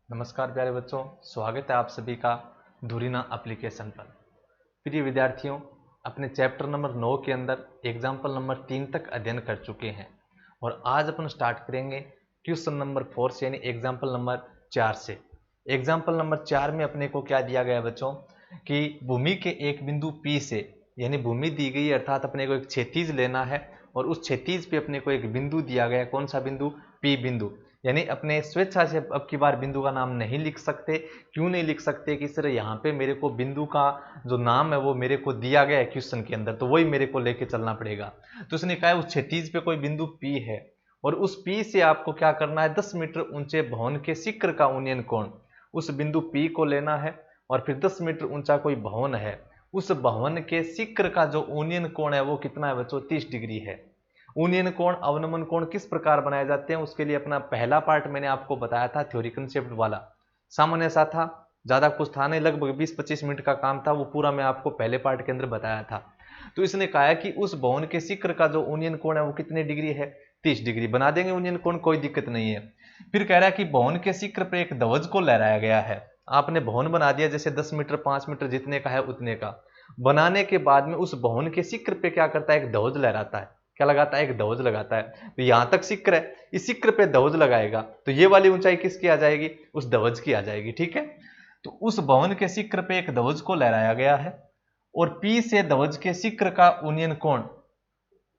नमस्कार प्यारे बच्चों, स्वागत है आप सभी का धुरीना एप्लीकेशन पर। प्रिय विद्यार्थियों, अपने चैप्टर नंबर 9 के अंदर एग्जाम्पल नंबर 3 तक अध्ययन कर चुके हैं और आज अपन स्टार्ट करेंगे क्वेश्चन नंबर 4 से, यानी एग्जाम्पल नंबर 4 से। एग्जाम्पल नंबर 4 में अपने को क्या दिया गया बच्चों कि भूमि के एक बिंदु P से, यानी भूमि दी गई अर्थात अपने को एक क्षैतिज लेना है और उस क्षैतिज पे अपने को एक बिंदु दिया गया। कौन सा बिंदु? P बिंदु। यानी अपने स्वेच्छा से अब की बार बिंदु का नाम नहीं लिख सकते। क्यों नहीं लिख सकते कि सर यहाँ पे मेरे को बिंदु का जो नाम है वो मेरे को दिया गया है क्वेश्चन के अंदर, तो वही मेरे को लेके चलना पड़ेगा। तो उसने कहा उस क्षैतिज पे कोई बिंदु P है और उस P से आपको क्या करना है, 10 मीटर ऊंचे भवन के शिखर का उन्नयन कोण, उस बिंदु P को लेना है। और फिर 10 मीटर ऊंचा कोई भवन है, उस भवन के शिखर का जो उन्नयन कोण है वो कितना है बच्चों? 30 डिग्री है। उन्नयन कोण, अवनमन कोण किस प्रकार बनाए जाते हैं उसके लिए अपना पहला पार्ट मैंने आपको बताया था, थ्योरी कंसेप्ट वाला। सामान्य सा था, ज्यादा कुछ था नहीं, लगभग 20-25 मिनट का काम था, वो पूरा मैं आपको पहले पार्ट के अंदर बताया था। तो इसने कहा है कि उस भवन के शिखर का जो उन्नयन कोण है वो कितने डिग्री है? 30 डिग्री। बना देंगे उन्नयन कोण, कोई दिक्कत नहीं है। फिर कह रहा है कि भवन के शिखर पर एक ध्वज को लहराया गया है। आपने भवन बना दिया, जैसे 10 मीटर 5 मीटर जितने का है उतने का। बनाने के बाद में उस भवन के शिखर पे क्या करता है? एक ध्वज लहराता है। क्या लगाता है? एक ध्वज लगाता है। तो यहां तक शिखर है, इस शिखर पे ध्वज लगाएगा तो ये वाली ऊंचाई किसकी आ जाएगी? उस ध्वज की आ जाएगी। ठीक है, तो उस भवन के शिखर पे एक ध्वज को लहराया गया है और P से ध्वज के शिखर का उन्नयन कोण,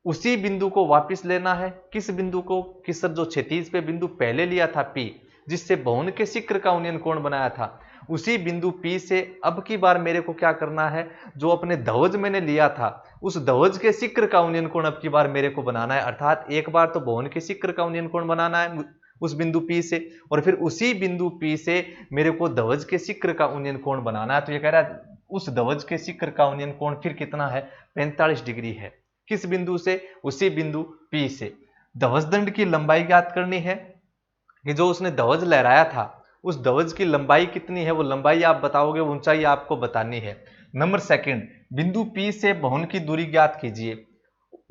उसी बिंदु को वापस लेना है। किस बिंदु को? किस सर जो क्षैतिज पे बिंदु पहले लिया था P, जिससे भवन के शिखर का उन्नयन कोण बनाया था, उसी बिंदु P से अब की बार मेरे को क्या करना है, जो अपने ध्वज मैंने लिया था उस ध्वज के शिखर का उन्नयन कोण अब की बार मेरे को बनाना है। अर्थात एक बार तो भवन के शिखर का उन्नयन कोण बनाना है उस बिंदु P से, और फिर उसी बिंदु P से मेरे को ध्वज के शिखर का उन्नयन कोण बनाना है। तो ये कह रहा है उस ध्वज के शिखर का उन्नयन कोण फिर कितना है? 45 डिग्री है। किस बिंदु से? उसी बिंदु P से। ध्वज दंड की लंबाई ज्ञात करनी है कि जो उसने ध्वज लहराया था उस ध्वज की लंबाई कितनी है, वो लंबाई आप बताओगे, ऊंचाई आपको बतानी है। नंबर सेकंड, बिंदु P से भवन की दूरी ज्ञात कीजिए।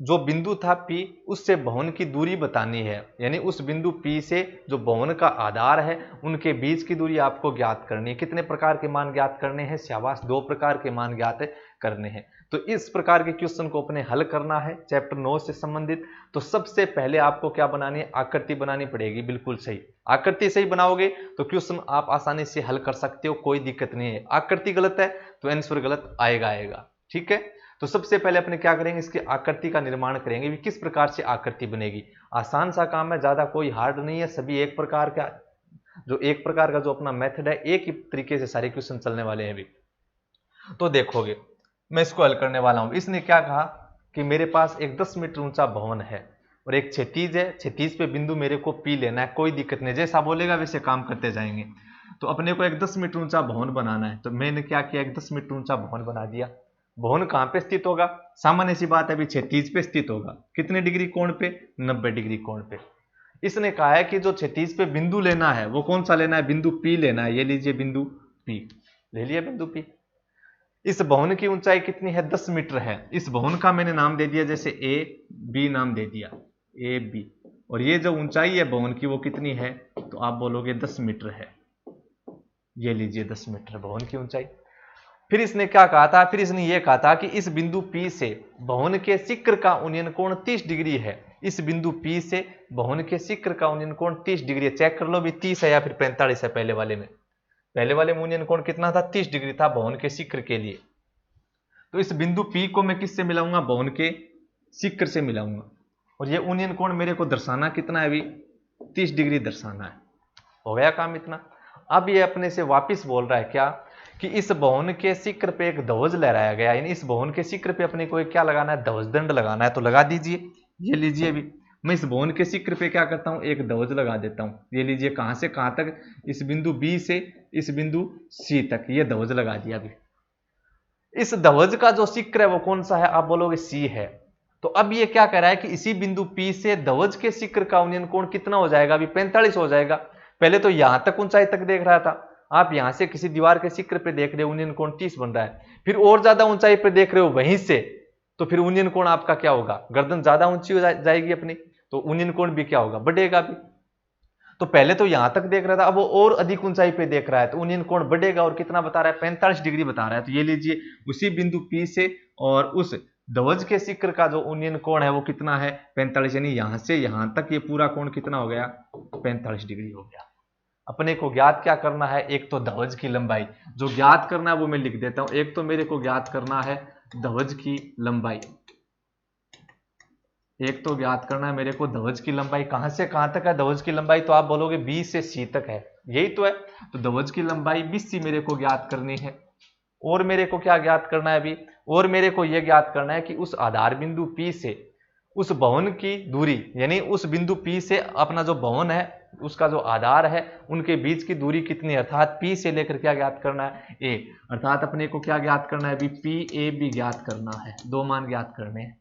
जो बिंदु था P, उससे भवन की दूरी बतानी है, यानी उस बिंदु P से जो भवन का आधार है उनके बीच की दूरी आपको ज्ञात करनी है। कितने प्रकार के मान ज्ञात करने हैं? शाबाश, 2 प्रकार के मान ज्ञात करने हैं। तो इस प्रकार के क्वेश्चन को अपने हल करना है चैप्टर 9 से संबंधित। तो सबसे पहले आपको क्या बनानी है? आकृति बनानी पड़ेगी। बिल्कुल सही, आकृति सही बनाओगे तो क्वेश्चन आप आसानी से हल कर सकते हो, कोई दिक्कत नहीं है। आकृति गलत है तो आंसर गलत आएगा। ठीक है, तो सबसे पहले अपने क्या करेंगे, इसकी आकृति का निर्माण करेंगे कि किस प्रकार से आकृति बनेगी। आसान सा काम है, ज्यादा कोई हार्ड नहीं है। सभी एक प्रकार का जो अपना मेथड है, एक ही तरीके से सारे क्वेश्चन चलने वाले हैं अभी। तो देखोगे मैं इसको हल करने वाला हूं। इसने क्या कहा कि मेरे पास एक 10 मीटर ऊंचा भवन है और एक क्षैतिज है, क्षैतिज पे बिंदु मेरे को P लेना है। कोई दिक्कत नहीं, जैसा बोलेगा वैसे काम करते जाएंगे। तो अपने को एक 10 मीटर ऊंचा भवन बनाना है, तो मैंने क्या किया, एक 10 मीटर ऊंचा भवन बना दिया। भवन कहां पे स्थित होगा? सामान्य सी बात है, अभी क्षैतिज पे स्थित होगा। कितने डिग्री कोण पे? 90 डिग्री कोण पे। इसने कहा है कि जो क्षैतिज पे बिंदु लेना है वो कौन सा लेना है? बिंदु P लेना है। ये लीजिए बिंदु P, ले लिया बिंदु P। इस भवन की ऊंचाई कितनी है? 10 मीटर है। इस भवन का मैंने नाम दे दिया, जैसे A B नाम दे दिया, A B। और ये जो ऊंचाई है भवन की वो कितनी है? तो आप बोलोगे 10 मीटर है। ये लीजिए 10 मीटर भवन की ऊंचाई। फिर इसने क्या कहा था? फिर इसने ये कहा था कि इस बिंदु P से भवन के शिखर का उन्नयन कोण 30 डिग्री है। इस बिंदु P से भवन के शिखर का उन्नयन कोण 30 डिग्री है। चेक कर लो भी 30 है या फिर 45 है। पहले वाले में उन्नयन कोण कितना था? 30 डिग्री था भवन के शिखर के लिए। तो इस बिंदु P को मैं किससे मिलाऊंगा? भवन के शिखर से मिलाऊंगा। और ये उन्नयन कोण मेरे को दर्शाना कितना है? अभी 30 डिग्री दर्शाना है। हो गया काम इतना। अब ये अपने से वापिस बोल रहा है क्या कि इस भवन के शिखर पे एक ध्वज लहराया गया, यानी इस भवन के शिखर पे अपने को क्या लगाना है? ध्वज दंड लगाना है। तो लगा दीजिए, ये लीजिए। अभी मैं इस भवन के शिखर पे क्या करता हूं? एक ध्वज लगा देता हूं। ये लीजिए, कहां से कहां तक? इस बिंदु B से इस बिंदु C तक ये ध्वज लगा दिया। अभी इस ध्वज का जो शिखर है वो कौन सा है? आप बोलोगे C है। तो अब ये क्या कह रहा है कि इसी बिंदु P से ध्वज के शिखर का उन्नयन कोण कितना हो जाएगा? अभी 45 हो जाएगा। पहले तो यहां तक ऊंचाई तक देख रहा था, आप यहां से किसी दीवार के शिखर पे देख रहे हो, उन्नयन कोण 30 बन रहा है। फिर और ज्यादा ऊंचाई पे देख रहे हो वहीं से, तो फिर उन्नयन कोण आपका क्या होगा? गर्दन ज्यादा ऊंची हो जाएगी अपनी, तो उन्नयन कोण भी क्या होगा? बढ़ेगा भी। तो पहले तो यहां तक देख रहा था, अब वो और अधिक ऊंचाई पे देख रहा है, तो उन्नयन कोण बढ़ेगा और कितना बता रहा है, 45 डिग्री बता रहा है। तो ये लीजिए उसी बिंदु P से और उस ध्वज के शिखर का जो उन्नयन कोण है वो कितना है, 45, यानी यहां से यहां तक ये पूरा कोण कितना हो गया, 45 डिग्री हो गया। अपने को ज्ञात क्या करना है, एक तो ध्वज की लंबाई, जो ज्ञात करना है वो मैं लिख देता हूं। एक तो मेरे को ज्ञात करना है ध्वज की लंबाई, एक तो ज्ञात करना है मेरे को ध्वज की लंबाई। कहां से कहां तक है ध्वज की लंबाई, तो आप बोलोगे बी से सी तक है, यही तो है। तो ध्वज की लंबाई BC मेरे को ज्ञात करनी है। और मेरे को क्या ज्ञात करना है अभी, और मेरे को यह ज्ञात करना है कि उस आधार बिंदु P से उस भवन की दूरी, यानी उस बिंदु P से अपना जो भवन है उसका जो आधार है उनके बीच की दूरी कितनी है, अर्थात P से लेकर क्या ज्ञात करना है, A। अर्थात अपने को क्या ज्ञात करना है अभी, PAB ज्ञात करना है। दो मान ज्ञात करने हैं।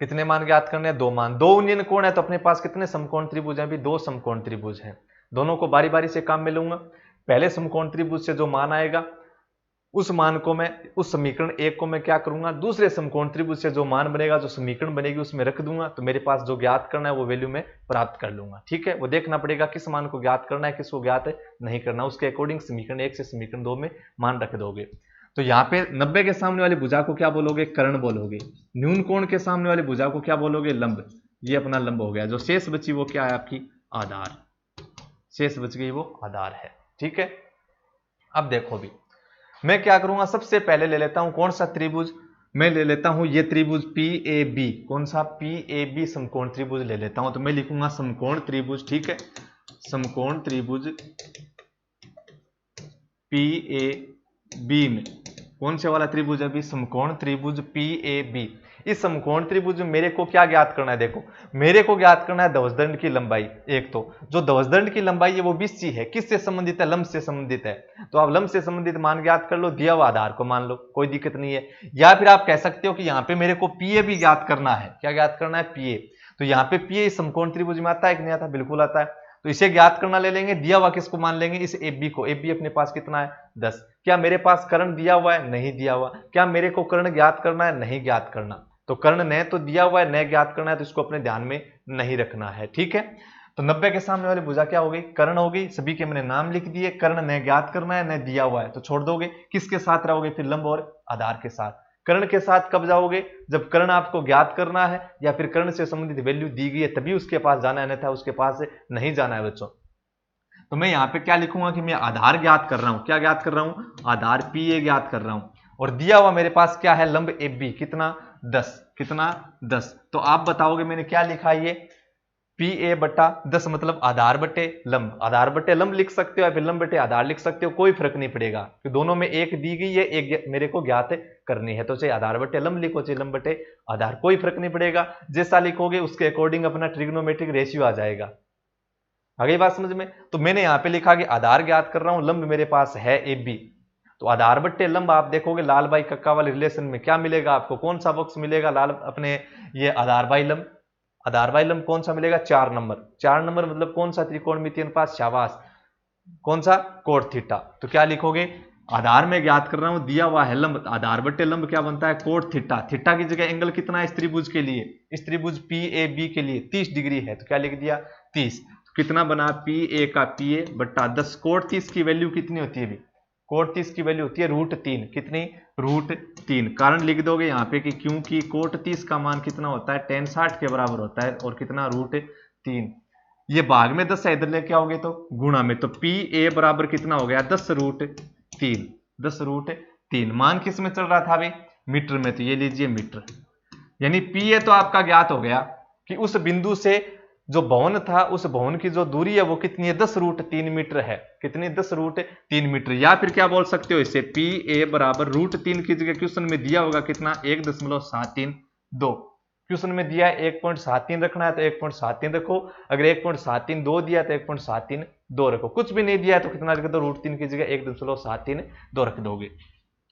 कितने मान ज्ञात करने हैं, दो मान। दो उन्नयन कोण है तो अपने पास कितने समकोण त्रिभुज हैं, अभी दो समकोण त्रिभुज हैं। दोनों को बारी बारी से काम में लूंगा। पहले समकोण त्रिभुज से जो मान आएगा उस मान को मैं, उस समीकरण एक को मैं क्या करूंगा, दूसरे समकोण त्रिभुज से जो मान बनेगा, जो समीकरण बनेगी उसमें रख दूंगा, तो मेरे पास जो ज्ञात करना है वो वैल्यू में प्राप्त कर लूंगा। ठीक है, वो देखना पड़ेगा किस मान को ज्ञात करना है, किसको ज्ञात नहीं करना, उसके अकॉर्डिंग समीकरण एक से समीकरण दो में मान रख दोगे। तो यहाँ पे 90 के सामने वाली भुजा को क्या बोलोगे, कर्ण बोलोगे। न्यून कोण के सामने वाली भुजा को क्या बोलोगे, लंब। ये अपना लंब हो गया। जो शेष बची वो क्या है आपकी, आधार। शेष बच गई वो आधार है। ठीक है, अब देखो भी मैं क्या करूंगा, सबसे पहले ले लेता हूं कौन सा त्रिभुज, मैं ले लेता हूं ये त्रिभुज PAB। कौन सा, PAB समकोण त्रिभुज ले लेता हूं। तो मैं लिखूंगा समकोण त्रिभुज। ठीक है, समकोण त्रिभुज PAB में कौन से वाला त्रिभुज है अभी, समकोण त्रिभुज PAB। इस समकोण त्रिभुज में मेरे को क्या ज्ञात करना है, देखो मेरे को ज्ञात करना है ध्वजदंड की लंबाई। एक तो जो ध्वजदंड की लंबाई है वो BC है, किससे संबंधित है, लंब से संबंधित है। तो आप लंब से संबंधित मान ज्ञात कर लो, दिया हुआ आधार को मान लो, कोई दिक्कत नहीं है। या फिर आप कह सकते हो कि यहाँ पे मेरे को PA भी ज्ञात करना है। क्या ज्ञात करना है, PA। तो यहाँ पे PA इस समकोण त्रिभुज में आता है कि नहीं आता, बिल्कुल आता है। तो इसे ज्ञात करना ले लेंगे, दिया हुआ किसको मान लेंगे, इस AB को। AB अपने पास कितना है, 10। क्या मेरे पास कर्ण दिया हुआ है, नहीं दिया हुआ। क्या मेरे को कर्ण ज्ञात करना है, नहीं ज्ञात करना। तो कर्ण न तो दिया हुआ है न ज्ञात करना है, तो इसको अपने ध्यान में नहीं रखना है। ठीक है, तो 90 के सामने वाली भुजा क्या हो गई, कर्ण हो गई। सभी के मैंने नाम लिख दिए, कर्ण न ज्ञात करना है न दिया हुआ है, तो छोड़ दोगे। किसके साथ रहोगे फिर, लंब और आधार के साथ। कर्ण के साथ कब जाओगे, जब कर्ण आपको ज्ञात करना है या फिर कर्ण से संबंधित वैल्यू दी गई है तभी उसके पास जाना है, अन्यथा उसके पास नहीं जाना है बच्चों। तो मैं यहाँ पे क्या लिखूंगा कि मैं आधार ज्ञात कर रहा हूं। क्या ज्ञात कर रहा हूं, आधार PA ज्ञात कर रहा हूं। और दिया हुआ मेरे पास क्या है, लंब AB। कितना, 10। कितना, 10। तो आप बताओगे मैंने क्या लिखा, ये PA बटा 10 मतलब आधार बटे लंब। आधार बटे लंब लिख सकते हो या फिर लंब बटे आधार लिख सकते हो, कोई फर्क नहीं पड़ेगा कि दोनों में एक दी गई है, एक मेरे को ज्ञात करनी है। तो चाहे आधार बटे लंब लिखो चाहे लंब बटे आधार, कोई फर्क नहीं पड़ेगा। जैसा लिखोगे उसके अकॉर्डिंग अपना ट्रिग्नोमेट्रिक रेशियो आ जाएगा। आ गई बात समझ में। तो मैंने यहां पे लिखा कि आधार ज्ञात कर रहा हूं, लंब मेरे पास है AB। तो आधार बट्टे लंब आप देखोगे लाल बाई कक्का वाले रिलेशन में क्या मिलेगा आपको, कौन सा बॉक्स मिलेगा, लाल अपने ये आधार बाई लंब। आधार बाई लंब कौन सा मिलेगा, 4 नंबर। 4 नंबर मतलब कौन सा त्रिकोणमितीय अनुपात, शाबाश, कौन सा, कोट थीटा। तो क्या लिखोगे, आधार में ज्ञात कर रहा हूं, दिया हुआ है लंब, आधार बट्टे लंब क्या बनता है, कोट थीटा। थीटा की जगह एंगल कितना है इस त्रिभुज के लिए, इस त्रिभुज PAB के लिए 30 डिग्री है। तो क्या लिख दिया, 30। कितना बना, PA का PA बट्टा 10। कोट 30 की वैल्यू कितनी होती है, कोट 30 की वैल्यू होती है √3। कितनी, √3। कारण लिख दोगे यहाँ पे कि क्योंकि कोट 30 का मान कितना होता है, tan 60 के बराबर होता है, और कितना, √3। ये भाग में 10 है, इधर लेके आओगे तो गुणा में, तो PA बराबर कितना हो गया, 10√3। 10√3 मान किस में चल रहा था अभी, मीटर में। तो ये लीजिए मीटर, यानी PA तो आपका ज्ञात हो गया कि उस बिंदु से जो भवन था उस भवन की जो दूरी है वो कितनी है, 10√3 मीटर है। कितनी, 10√3 मीटर। या फिर क्या बोल सकते हो इसे, PA बराबर √3 की जगह क्वेश्चन में दिया होगा कितना, 1.732। क्वेश्चन में दिया है 1.73 रखना है तो 1.73 रखो, अगर 1.732 दिया तो 1.732 रखो, कुछ भी नहीं दिया तो कितना रख दो, √3 की जगह 1.732 रख दोगे।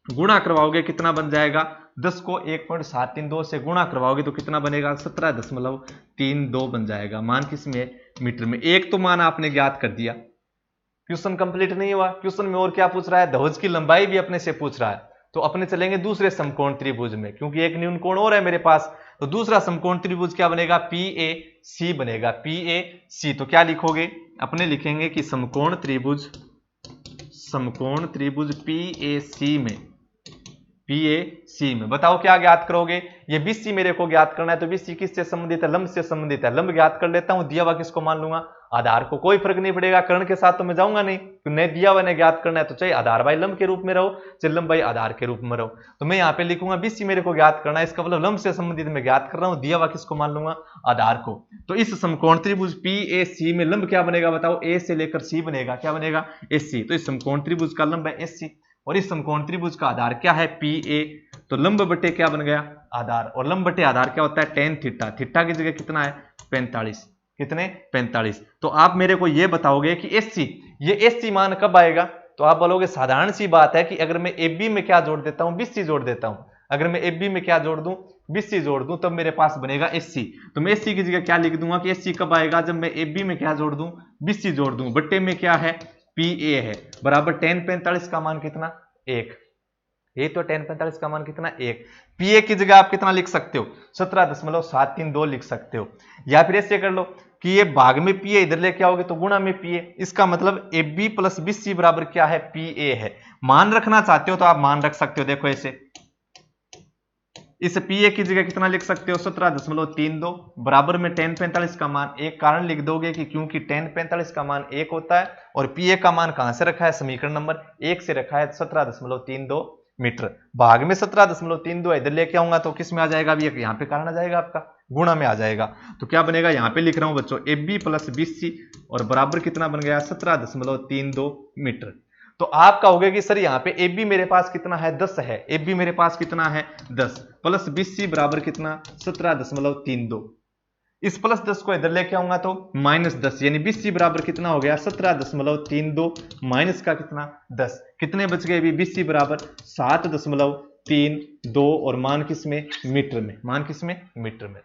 गुणा करवाओगे कितना बन जाएगा, 10 को 1.732 से गुणा करवाओगे तो कितना बनेगा, 17.32 बन जाएगा। मान किसमें, मीटर में। एक तो मान आपने ज्ञात कर दिया, क्वेश्चन कंप्लीट नहीं हुआ। क्वेश्चन में और क्या पूछ रहा है, ध्वज की लंबाई भी अपने से पूछ रहा है। तो अपने चलेंगे दूसरे समकोण त्रिभुज में, क्योंकि एक न्यून कोण और है मेरे पास। तो दूसरा समकोण त्रिभुज क्या बनेगा, PAC बनेगा, PAC। तो क्या लिखोगे, अपने लिखेंगे कि समकोण त्रिभुज PAC में बताओ क्या ज्ञात करोगे। ये BC मेरे को ज्ञात करना है, तो BC किससे संबंधित है, लंब से संबंधित है। लंब ज्ञात कर लेता हूं, दिया हुआ किसको मान लूंगा, आधार को। कोई फर्क नहीं पड़ेगा, कर्ण के साथ तो मैं जाऊंगा नहीं, नहीं दिया हुआ ने ज्ञात करना है, तो चाहे आधार बाई लंब के रूप में रहो, चाहे लंब बाई आधार के रूप में रहो। तो मैं यहाँ पे लिखूंगा BC मेरे को ज्ञात करना है, इसका मतलब लंब से संबंधित मैं ज्ञात कर रहा हूं, दिया हुआ किसको मान लूंगा, आधार को। तो इस समकोण त्रिभुज PAC में लंब क्या बनेगा बताओ, A से लेकर C बनेगा, क्या बनेगा, AC। तो इस समकोण त्रिभुज का लंब है AC, और इस समकोण त्रिभुज का आधार क्या है, PA। तो लंब बटे क्या बन गया, आधार, और लंब बटे आधार क्या होता है, tan थीटा। थीटा की जगह कितना है, 45। कितने, 45। तो आप मेरे को ये बताओगे कि SC, ये SC मान कब आएगा। तो आप बोलोगे साधारण सी बात है कि अगर मैं AB में क्या जोड़ देता हूं, BC जोड़ देता हूं। अगर मैं AB में क्या जोड़ दूं, BC जोड़ दूं, तब मेरे पास बनेगा SC। तो मैं SC की जगह क्या लिख दूंगा कि SC कब आएगा, जब मैं AB में क्या जोड़ दूं, BC जोड़ दूं, बट्टे में क्या है, PA है, बराबर tan 45 का मान कितना, 1। ये तो tan 45 का मान कितना, 1। PA की जगह आप कितना लिख सकते हो, 17.732 लिख सकते हो। या फिर ऐसे कर लो कि ये भाग में PA इधर लेके आओगे तो गुणा में PA, इसका मतलब AB प्लस BC बराबर क्या है, PA है। मान रखना चाहते हो तो आप मान रख सकते हो, देखो ऐसे, इस PA की जगह कितना लिख सकते हो, 17.32 बराबर में tan 45 का मान 1। कारण लिख दोगे कि क्योंकि tan 45 का मान 1 होता है, और PA का मान कहां से रखा है, समीकरण नंबर 1 से रखा है, 17.32 मीटर। भाग में 17.32 इधर लेके आऊंगा तो किस में आ जाएगा, अभी यहाँ पे कारण आ जाएगा आपका, गुणा में आ जाएगा। तो क्या बनेगा, यहाँ पे लिख रहा हूं बच्चों, AB प्लस BC, और बराबर कितना बन गया, 17.32 मीटर। तो आप कहोगे कि सर यहाँ पे AB मेरे पास कितना है, 10 है। AB मेरे पास कितना है, 10, प्लस BC बराबर कितना, 17.32। इस प्लस 10 को इधर लेके आऊंगा तो -10, यानी BC बराबर कितना हो गया, 17.32 माइनस का कितना, 10। कितने बच गए, BC बराबर 7.32, और मान किस में, मीटर में। मान किस में, मीटर में।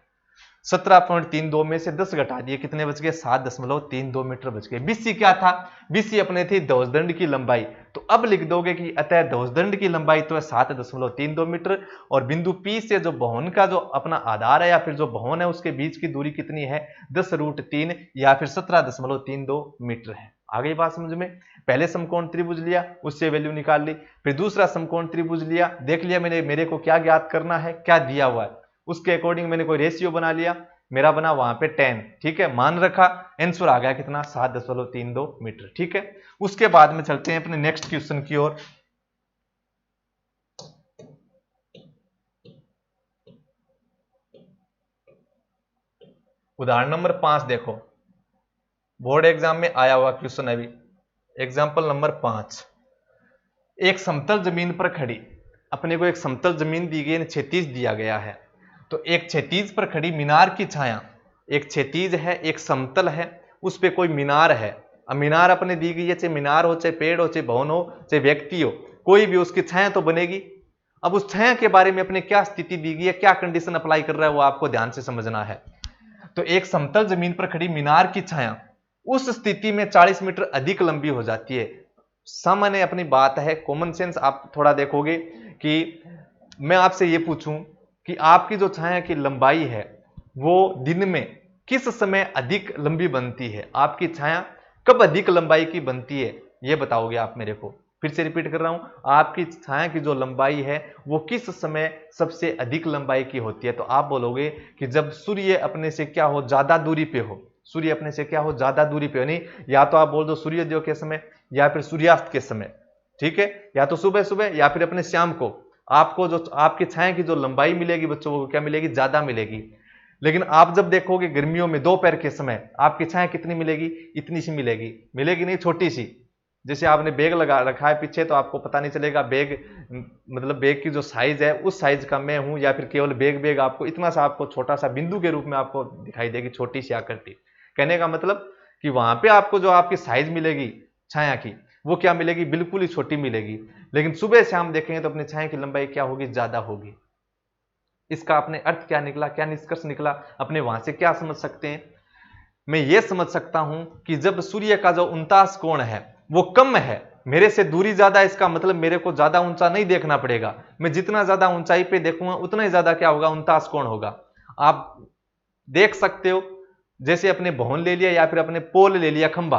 17.32 में से 10 घटा दिए, कितने बच गए, 7.32 मीटर बच गए। BC क्या था, BC अपने थी ध्वजदंड की लंबाई। तो अब लिख दोगे कि अतः ध्वजदंड की लंबाई तो है 7.32 मीटर, और बिंदु P से जो भवन का जो अपना आधार है या फिर जो भवन है उसके बीच की दूरी कितनी है, 10√3 या फिर 17.32 मीटर है। आ गई बात समझ में। पहले समकोण त्रिभुज लिया, उससे वैल्यू निकाल ली, फिर दूसरा समकोण त्रिभुज लिया, देख लिया मैंने मेरे को क्या ज्ञात करना है, क्या दिया हुआ है, उसके अकॉर्डिंग मैंने कोई रेशियो बना लिया, मेरा बना वहां पे 10, ठीक है, मान रखा, आंसर आ गया कितना, 7.32 मीटर। ठीक है, उसके बाद में चलते हैं अपने नेक्स्ट क्वेश्चन की ओर। उदाहरण नंबर 5 देखो, बोर्ड एग्जाम में आया हुआ क्वेश्चन है अभी। एग्जाम्पल नंबर 5, एक समतल जमीन पर खड़ी, अपने को एक समतल जमीन दी गई, क्षैतिज दिया गया है। तो एक क्षैतिज पर खड़ी मीनार की छाया, एक क्षैतिज है, एक समतल है, उस पे कोई मीनार है। अब मीनार अपने दी गई है, चाहे मीनार हो, चाहे पेड़ हो, चाहे भवन हो, चाहे व्यक्ति हो, कोई भी, उसकी छाया तो बनेगी। अब उस छाया के बारे में अपने क्या स्थिति दी गई है, क्या कंडीशन अप्लाई कर रहा है, वो आपको ध्यान से समझना है। तो एक समतल जमीन पर खड़ी मीनार की छाया उस स्थिति में 40 मीटर अधिक लंबी हो जाती है। सामान्य अपनी बात है, कॉमन सेंस आप थोड़ा देखोगे कि मैं आपसे ये पूछूं कि आपकी जो छाया की लंबाई है वो दिन में किस समय अधिक लंबी बनती है, आपकी छाया कब अधिक लंबाई की बनती है, ये बताओगे आप मेरे को। फिर से रिपीट कर रहा हूं, आपकी छाया की जो लंबाई है वो किस समय सबसे अधिक लंबाई की होती है। तो आप बोलोगे कि जब सूर्य अपने से क्या हो, ज्यादा दूरी पे हो। सूर्य अपने से क्या हो, ज्यादा दूरी पे हो, नहीं, या तो आप बोल दो सूर्योदय के समय या फिर सूर्यास्त के समय, ठीक है, या तो सुबह सुबह या फिर अपने शाम को। आपको जो आपकी छाया की जो लंबाई मिलेगी बच्चों को क्या मिलेगी, ज्यादा मिलेगी। लेकिन आप जब देखोगे गर्मियों में दोपहर के समय आपकी छाया कितनी मिलेगी, इतनी सी मिलेगी, मिलेगी नहीं, छोटी सी। जैसे आपने बैग लगा रखा है पीछे तो आपको पता नहीं चलेगा बैग, मतलब बैग की जो साइज है उस साइज का मैं हूं, या फिर केवल बैग आपको इतना सा, आपको छोटा सा बिंदु के रूप में आपको दिखाई देगी, छोटी सी आकृति। कहने का मतलब कि वहां पे आपको जो आपकी साइज मिलेगी छाया की, वो क्या मिलेगी, बिल्कुल ही छोटी मिलेगी। लेकिन सुबह शाम देखेंगे तो अपनी छाया की लंबाई क्या होगी, ज्यादा होगी। इसका अपने अर्थ क्या निकला, क्या निष्कर्ष निकला, अपने वहां से क्या समझ सकते हैं। मैं ये समझ सकता हूं कि जब सूर्य का जो 49 कोण है वो कम है, मेरे से दूरी ज्यादा, इसका मतलब मेरे को ज्यादा ऊंचा नहीं देखना पड़ेगा। मैं जितना ज्यादा ऊंचाई पे देखूंगा उतना ही ज्यादा क्या होगा, 49 कोण होगा। आप देख सकते हो, जैसे अपने भवन ले लिया या फिर अपने पोल ले लिया, खंभा,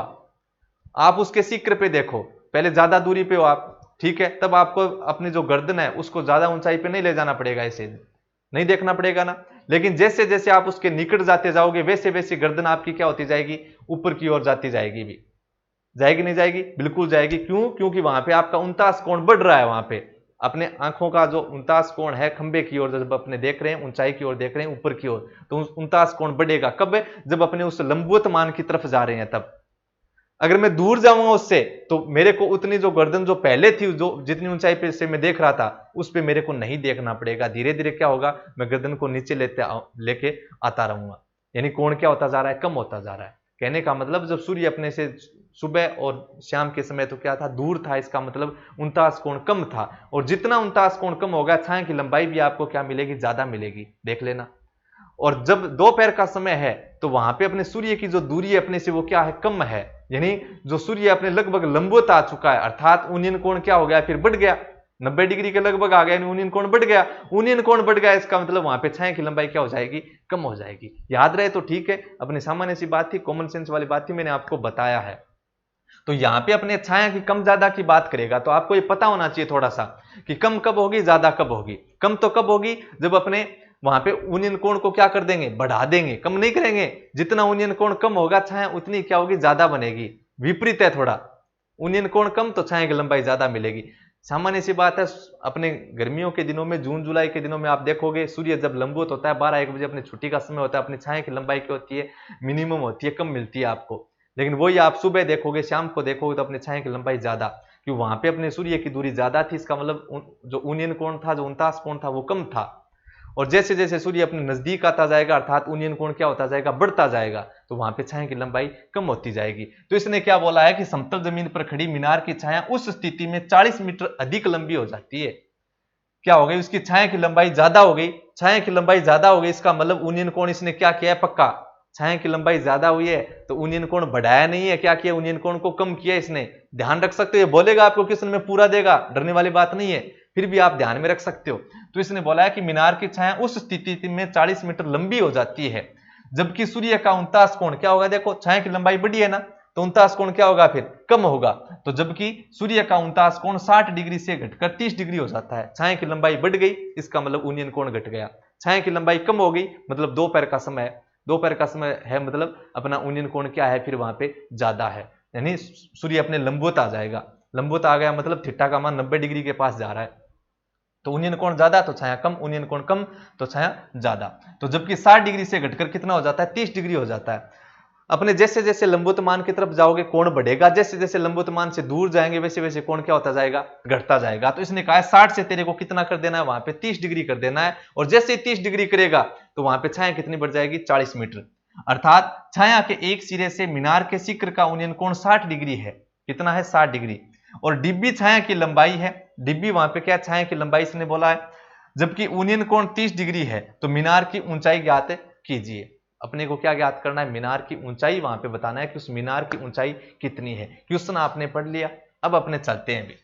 आप उसके शिखर पे देखो, पहले ज्यादा दूरी पे हो आप, ठीक है, तब आपको अपनी जो गर्दन है उसको ज्यादा ऊंचाई पे नहीं ले जाना पड़ेगा, ऐसे नहीं देखना पड़ेगा ना। लेकिन जैसे जैसे आप उसके निकट जाते जाओगे वैसे वैसे गर्दन आपकी क्या होती जाएगी, ऊपर की ओर जाती जाएगी। भी जाएगी नहीं जाएगी, बिल्कुल जाएगी। क्यों? क्योंकि वहां पे आपका 49 कोण बढ़ रहा है। वहां पे अपने आंखों का जो 49 कोण है खंबे की ओर, जब अपने देख रहे हैं, ऊंचाई की ओर देख रहे हैं, ऊपर की ओर, तो 49 कोण बढ़ेगा। कब? जब अपने उस लंबवत मान की तरफ जा रहे हैं तब। अगर मैं दूर जाऊंगा उससे तो मेरे को उतनी जो गर्दन जो पहले थी, जो जितनी ऊंचाई पे से मैं देख रहा था, उस पे मेरे को नहीं देखना पड़ेगा। धीरे धीरे क्या होगा, मैं गर्दन को नीचे लेके आता रहूंगा, यानी कोण क्या होता जा रहा है, कम होता जा रहा है। कहने का मतलब जब सूर्य अपने से सुबह और शाम के समय तो क्या था, दूर था, इसका मतलब 49 कोण कम था। और जितना 49 कोण कम होगा, छाया की लंबाई भी आपको क्या मिलेगी, ज्यादा मिलेगी, देख लेना। और जब दोपहर का समय है तो वहां पे अपने सूर्य की जो दूरी अपने से वो क्या है, कम है, यानी जो सूर्य अपने लगभग लंबवत आ चुका है, अर्थात ऊनियन कोण क्या हो गया, फिर बढ़ गया, 90 डिग्री के लगभग आ गया, यानी ऊनियन कोण बढ़ गया। ऊनियन कोण बढ़ गया, इसका मतलब वहां पे छाया की लंबाई क्या हो जाएगी, कम हो जाएगी। याद रहे तो ठीक है, अपनी सामान्य सी बात थी, कॉमन सेंस वाली बात थी, मैंने आपको बताया है। तो यहां पे अपने छाया की कम ज्यादा की बात करेगा तो आपको ये पता होना चाहिए थोड़ा सा कि कम कब होगी, ज्यादा कब होगी। कम तो कब होगी, जब अपने वहां पे ऊनियन कोण को क्या कर देंगे, बढ़ा देंगे, कम नहीं करेंगे। जितना ऊनियन कोण कम होगा, छाया उतनी क्या होगी, ज्यादा बनेगी। विपरीत है थोड़ा, ऊनियन कोण कम तो छाया की लंबाई ज्यादा मिलेगी। सामान्य सी बात है। अपने गर्मियों के दिनों में, जून जुलाई के दिनों में आप देखोगे सूर्य जब लंबवत होता है, 12-1 बजे अपनी छुट्टी का समय होता है, अपनी छाया की लंबाई क्या होती है, मिनिमम होती है, कम मिलती है आपको। लेकिन वही आप सुबह देखोगे, शाम को देखोगे तो अपने छाया की लंबाई ज्यादा, क्योंकि वहां पे अपने सूर्य की दूरी ज्यादा थी। इसका मतलब जो ऊनियन कोण था, जो 49 कोण था, वो कम था। और जैसे जैसे सूर्य अपने नजदीक आता जाएगा, अर्थात ऊनियन कोण क्या होता जाएगा, बढ़ता जाएगा, तो वहां पे छाया की लंबाई कम होती जाएगी। तो इसने क्या बोला है कि समतल जमीन पर खड़ी मीनार की छाया उस स्थिति में 40 मीटर अधिक लंबी हो जाती है। क्या हो गई, उसकी छाया की लंबाई ज्यादा हो गई। छाया की लंबाई ज्यादा हो गई, इसका मतलब ऊनियन कोण इसने क्या किया है, पक्का छाया की लंबाई ज्यादा हुई है तो ऊनियन कोण बढ़ाया नहीं है, क्या किया, ऊनियन कोण को कम किया इसने। ध्यान रख सकते हो, ये बोलेगा आपको क्वेश्चन में, पूरा देगा, डरने वाली बात नहीं है, फिर भी आप ध्यान में रख सकते हो। तो इसने बोला है कि मीनार की छाया उस स्थिति में 40 मीटर लंबी हो जाती है, जबकि सूर्य का 49 कोण क्या होगा, देखो छाया की लंबाई बढ़ी है ना, तो 49 कोण क्या होगा, फिर कम होगा। तो जबकि सूर्य का 49 कोण 60 डिग्री से घटकर 30 डिग्री हो जाता है, छाया की लंबाई बढ़ गई, इसका मतलब ऊनियन कोण घट गया। छाया की लंबाई कम हो गई, मतलब दोपहर का समय, दोपहर का समय है, मतलब अपना ऊनियन कोण क्या है, फिर वहां पे ज्यादा है, यानी सूर्य अपने लंबवत आ जाएगा। लंबवत आ गया मतलब थीटा का मान 90 डिग्री के पास जा रहा है, तो ऊनियन कोण ज्यादा तो छाया कम, ऊनियन कोण कम तो छाया ज्यादा। तो जबकि 60 डिग्री से घटकर कितना हो जाता है, 30 डिग्री हो जाता है। अपने जैसे जैसे लंबवत मान की तरफ जाओगे कोण बढ़ेगा, जैसे जैसे लंबवत मान से दूर जाएंगे वैसे वैसे कोण क्या होता जाएगा, घटता जाएगा। तो इसने कहा 60 से तेरे को कितना कर देना है, वहां पे 30 डिग्री कर देना है। और जैसे ही 30 डिग्री करेगा तो वहां पे छाया कितनी बढ़ जाएगी, 40 मीटर। अर्थात छाया के एक सिरे से मीनार के शिखर का ऊनियन कोण 60 डिग्री है। कितना है, 60 डिग्री। और डिब्बी छाया की लंबाई है, डिब्बी वहां पे क्या छाया की लंबाई इसने बोला है, जबकि ऊनियन कोण 30 डिग्री है। तो मीनार की ऊंचाई ज्ञात कीजिए। अपने को क्या ज्ञात करना है, मीनार की ऊंचाई वहां पे बताना है कि उस मीनार की ऊंचाई कितनी है। क्वेश्चन आपने पढ़ लिया, अब अपने चलते हैं भी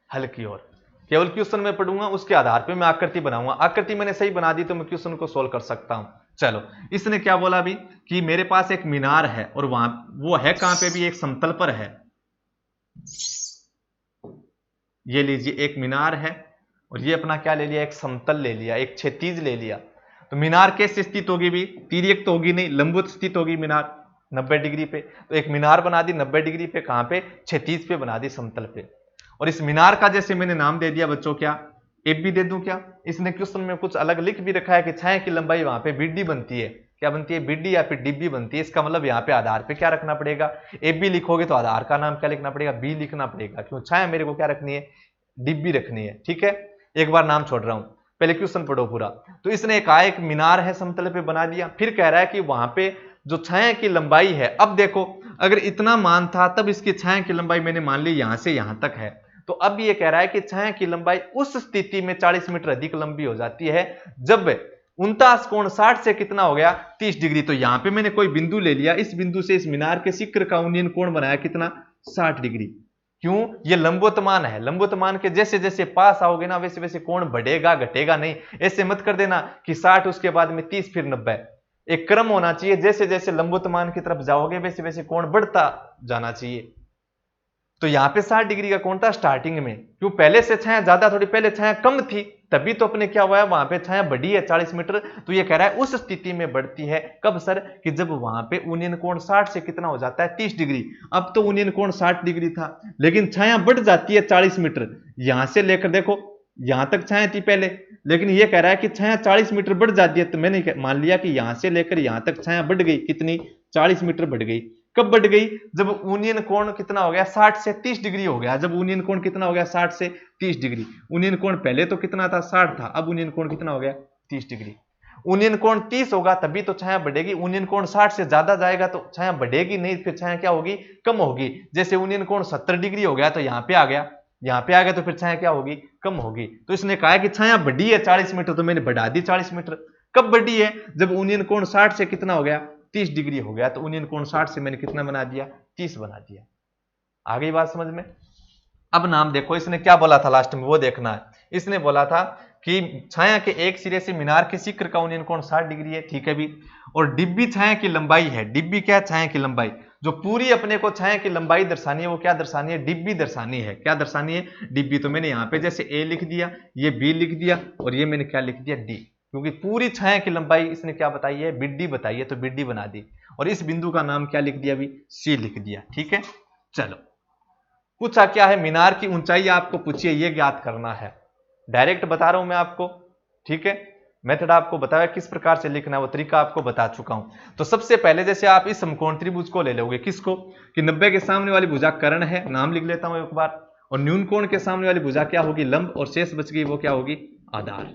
हल की ओर। केवल क्वेश्चन में पढ़ूंगा, उसके आधार पे मैं आकृति बनाऊंगा। आकृति मैंने सही बना दी तो मैं क्वेश्चन को सोल्व कर सकता हूं। चलो, इसने क्या बोला अभी कि मेरे पास एक मीनार है और वहां वो है कहां पे भी, एक समतल पर है। ये लीजिए एक मीनार है और ये अपना क्या ले लिया, एक समतल ले लिया, एक क्षैतिज ले लिया। तो मीनार कैसे स्थित होगी भी, तिर्यक तो होगी नहीं, लंबवत स्थित होगी मीनार 90 डिग्री पे। तो एक मीनार बना दी 90 डिग्री पे, कहां पे, क्षैतिज पे बना दी, समतल पे। और इस मीनार का जैसे मैंने नाम दे दिया बच्चों, क्या एफ भी दे दूं क्या। इसने क्वेश्चन में कुछ अलग लिख भी रखा है कि छाया की लंबाई वहां पे बीडी बनती है, क्या बनती है, बीडी या फिर डिब्बी बनती है। इसका मतलब यहाँ पे आधार पे क्या रखना पड़ेगा, एफ बी लिखोगे तो आधार का नाम क्या लिखना पड़ेगा, बी लिखना पड़ेगा। क्यों, छाया मेरे को क्या रखनी है, डिब्बी रखनी है। ठीक है, एक बार नाम छोड़ रहा हूं, पहले क्वेश्चन पढ़ो पूरा। तो इसने कहा एक मीनार है, समतल पे बना दिया, फिर कह रहा है कि वहां पे जो छाया की लंबाई है, अब देखो अगर इतना मान था तब इसकी छाया की लंबाई मैंने मान ली यहां से यहां तक है। तो अब ये कह रहा है कि छाया की लंबाई उस स्थिति में 40 मीटर अधिक लंबी हो जाती है जब 49 कोण 60 से कितना हो गया 30 डिग्री। तो यहां पे मैंने कोई बिंदु ले लिया, इस बिंदु से इस मीनार के शिखर का उन्नयन कोण बनाया कितना 60 डिग्री। क्यों? ये लंबोत्तमान है, लंबोत्तमान के जैसे जैसे पास आओगे ना वैसे वैसे कोण बढ़ेगा घटेगा नहीं। ऐसे मत कर देना कि 60 उसके बाद में 30 फिर 90। एक क्रम होना चाहिए, जैसे जैसे लंबोत्तमान की तरफ जाओगे वैसे वैसे कोण बढ़ता जाना चाहिए। तो यहां पे 60 डिग्री का कोण था स्टार्टिंग में। क्यों? पहले से छाया ज्यादा थोड़ी, पहले छाया कम थी, तभी तो अपने क्या हुआ है वहां पे छाया बढ़ी है 40 मीटर। तो ये कह रहा है उस स्थिति में बढ़ती है कब सर? कि जब वहां पे उन्नयन कोण 60 से कितना हो जाता है 30 डिग्री। अब तो उन्नयन कोण 60 डिग्री था लेकिन छाया बढ़ जाती है 40 मीटर। यहां से लेकर देखो यहां तक छाया थी पहले, लेकिन ये कह रहा है कि छाया 40 मीटर बढ़ जाती है। तो मैंने मान लिया कि यहां से लेकर यहां तक छाया बढ़ गई, कितनी 40 मीटर बढ़ गई। कब बढ़ गई? जब उन्नयन कोण कितना हो गया 60 से 30 डिग्री हो गया। जब उन्नयन कोण कितना हो गया 60 से 30 डिग्री। उन्नयन कोण पहले तो कितना था 60 था, अब उन्नयन कोण कितना हो गया 30 डिग्री। उन्नयन कोण 30 होगा तभी तो छाया बढ़ेगी। उन्नयन कोण 60 से ज्यादा जाएगा तो छाया बढ़ेगी नहीं, फिर छाया क्या होगी? कम होगी। जैसे उन्नयन कोण 70 डिग्री हो गया तो यहां पे आ गया, यहां पे आ गया तो फिर छाया क्या होगी? कम होगी। तो इसने कहा कि छाया बढ़ी है 40 मीटर तो मैंने बढ़ा दी 40 मीटर। कब बढ़ी है? जब उन्नयन कोण 60 से कितना हो गया 30 डिग्री हो गया। तो उन्नयन कोण 60 से मैंने कितना बना दिया 30 बना दिया। आ गई बात समझ में? अब नाम देखो इसने क्या बोला था लास्ट में वो देखना है। इसने बोला था कि छाया के एक सिरे से मीनार के शिखर का उन्नयन कोण 60 डिग्री है, ठीक है भी। और डिब्बी छाया की लंबाई है। डिब्बी क्या? छाया की लंबाई। जो पूरी अपने को छाया की लंबाई दर्शानी है वो क्या दर्शानी है? डिब्बी दर्शानी है। क्या दर्शानी है? डिब्बी। तो मैंने यहां पे जैसे ए लिख दिया, ये बी लिख दिया और ये मैंने क्या लिख दिया डी, क्योंकि पूरी छाया की लंबाई इसने क्या बताई है? बिड्डी बताई है, तो बिड्डी बना दी। और इस बिंदु का नाम क्या लिख दिया? अभी सी लिख दिया। ठीक है, चलो पूछा क्या है? मीनार की ऊंचाई आपको पूछिए, ये ज्ञात करना है। डायरेक्ट बता रहा हूं मैं आपको, ठीक है। मेथड आपको बताया किस प्रकार से लिखना है, वो तरीका आपको बता चुका हूं। तो सबसे पहले जैसे आप इस समकोण त्रिभुज को ले लोगे, किसको? कि 90 के सामने वाली भुजा कर्ण है, नाम लिख लेता हूं एक बार। और न्यून कोण के सामने वाली भुजा क्या होगी? लंब। और शेष बच गई वो क्या होगी? आधार।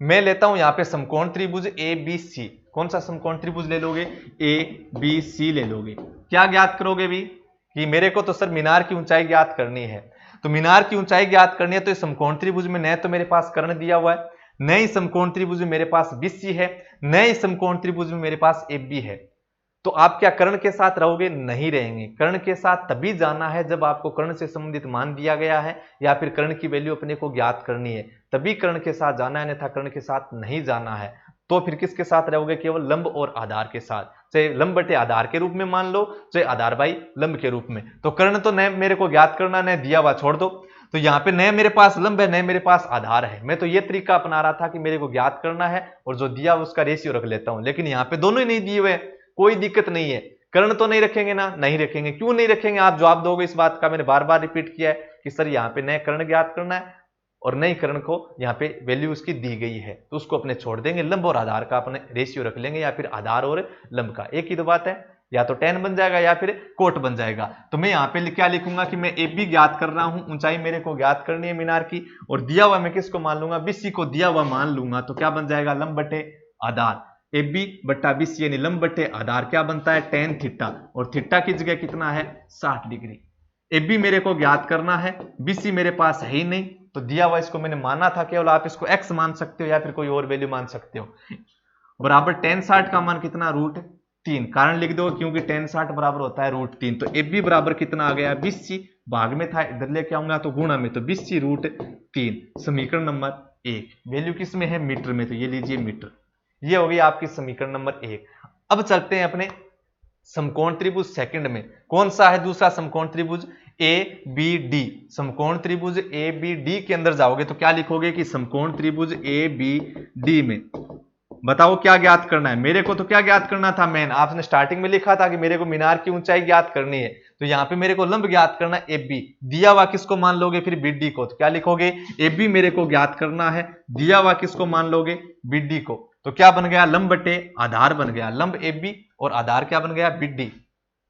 मैं लेता हूं यहां पे समकोण त्रिभुज ए बी सी। कौन सा समकोण त्रिभुज ले लोगे? ए बी सी ले लोगे। क्या ज्ञात करोगे भी? कि मेरे को तो सर मीनार की ऊंचाई ज्ञात करनी है। तो मीनार की ऊंचाई ज्ञात करनी है तो इस समकोण त्रिभुज में न तो मेरे पास कर्ण दिया हुआ है, न ही समकोण त्रिभुज में मेरे पास बीसी है, न ही समकोण त्रिभुज में मेरे पास एबी है। तो आप क्या कर्ण के साथ रहोगे? नहीं रहेंगे। कर्ण के साथ तभी जाना है जब आपको कर्ण से संबंधित मान दिया गया है या फिर कर्ण की वैल्यू अपने को ज्ञात करनी है, तभी कर्ण के साथ जाना है, अन्यथा कर्ण के साथ नहीं जाना है। तो फिर किसके साथ रहोगे? केवल लंब और आधार के साथ। चाहे लंब बटे आधार के रूप में मान लो, चाहे आधार बाई लंब के रूप में। तो कर्ण तो न मेरे को ज्ञात करना, न दिया हुआ छोड़ दो। तो यहां पे न मेरे पास लंब है, न मेरे पास आधार है। मैं तो ये तरीका अपना रहा था कि मेरे को ज्ञात करना है और जो दिया उसका रेशियो रख लेता हूं, लेकिन यहां पे दोनों ही नहीं दिए हुए, कोई दिक्कत नहीं है। कर्ण तो नहीं रखेंगे ना? नहीं रखेंगे। क्यों नहीं रखेंगे? आप जवाब दोगे इस बात का। मैंने बार बार रिपीट किया है कि सर यहाँ पे नए कर्ण ज्ञात करना है और नई कर्ण को यहाँ पे वैल्यू उसकी दी गई है, तो उसको अपने छोड़ देंगे। लंब और आधार का अपने रेशियो रख लेंगे, या फिर आधार और लंब का एक ही तो बात है। या तो tan बन जाएगा या फिर कोट बन जाएगा। तो मैं यहाँ पे क्या लिखूंगा कि मैं ए बी ज्ञात कर रहा हूं, ऊंचाई मेरे को ज्ञात करनी है मीनार की, और दिया हुआ मैं किसको मान लूंगा? बीसी को दिया हुआ मान लूंगा। तो क्या बन जाएगा? लंब बटे आधार। ए बी बट्टा बीसी यानी लंब बटे आधार क्या बनता है? tan theta. और थीटा की जगह कितना है? 60 डिग्री। ए बी मेरे को ज्ञात करना है, बीसी मेरे पास है ही नहीं, तो दिया हुआ इसको मैंने माना था केवल। आप इसको x मान सकते हो या फिर कोई और वैल्यू मान सकते हो। बराबर tan 60 का मान कितना? √3। कारण लिख दो क्योंकि tan 60 बराबर होता है √3। तो ए बी बराबर कितना आ गया? बीसी। भाग में था, इधर लेके आऊंगा तो गुणा में, तो बीसी √3। समीकरण नंबर 1। वैल्यू किस में है? मीटर में। तो ये लीजिए मीटर। ये हो गई आपकी समीकरण नंबर 1। अब चलते हैं अपने समकोण त्रिभुज सेकंड में। कौन सा है दूसरा समकोण त्रिभुज? A B D. समकोण त्रिभुज ए बी डी के अंदर जाओगे तो क्या लिखोगे कि समकोण त्रिभुज ए बी डी में बताओ क्या ज्ञात करना है? मेरे को तो क्या ज्ञात करना था? मैन आपने स्टार्टिंग में लिखा था कि मेरे को मीनार की ऊंचाई ज्ञात करनी है, तो यहां पे मेरे को लंब ज्ञात करना है ए बी। दिया हुआ किसको मान लोगे? फिर बी डी को। तो क्या लिखोगे? ए बी मेरे को ज्ञात करना है, दिया हुआ किसको मान लोगे? बी डी को। तो क्या बन गया? लंब बटे आधार बन गया। लंब ए बी और आधार क्या बन गया? B D.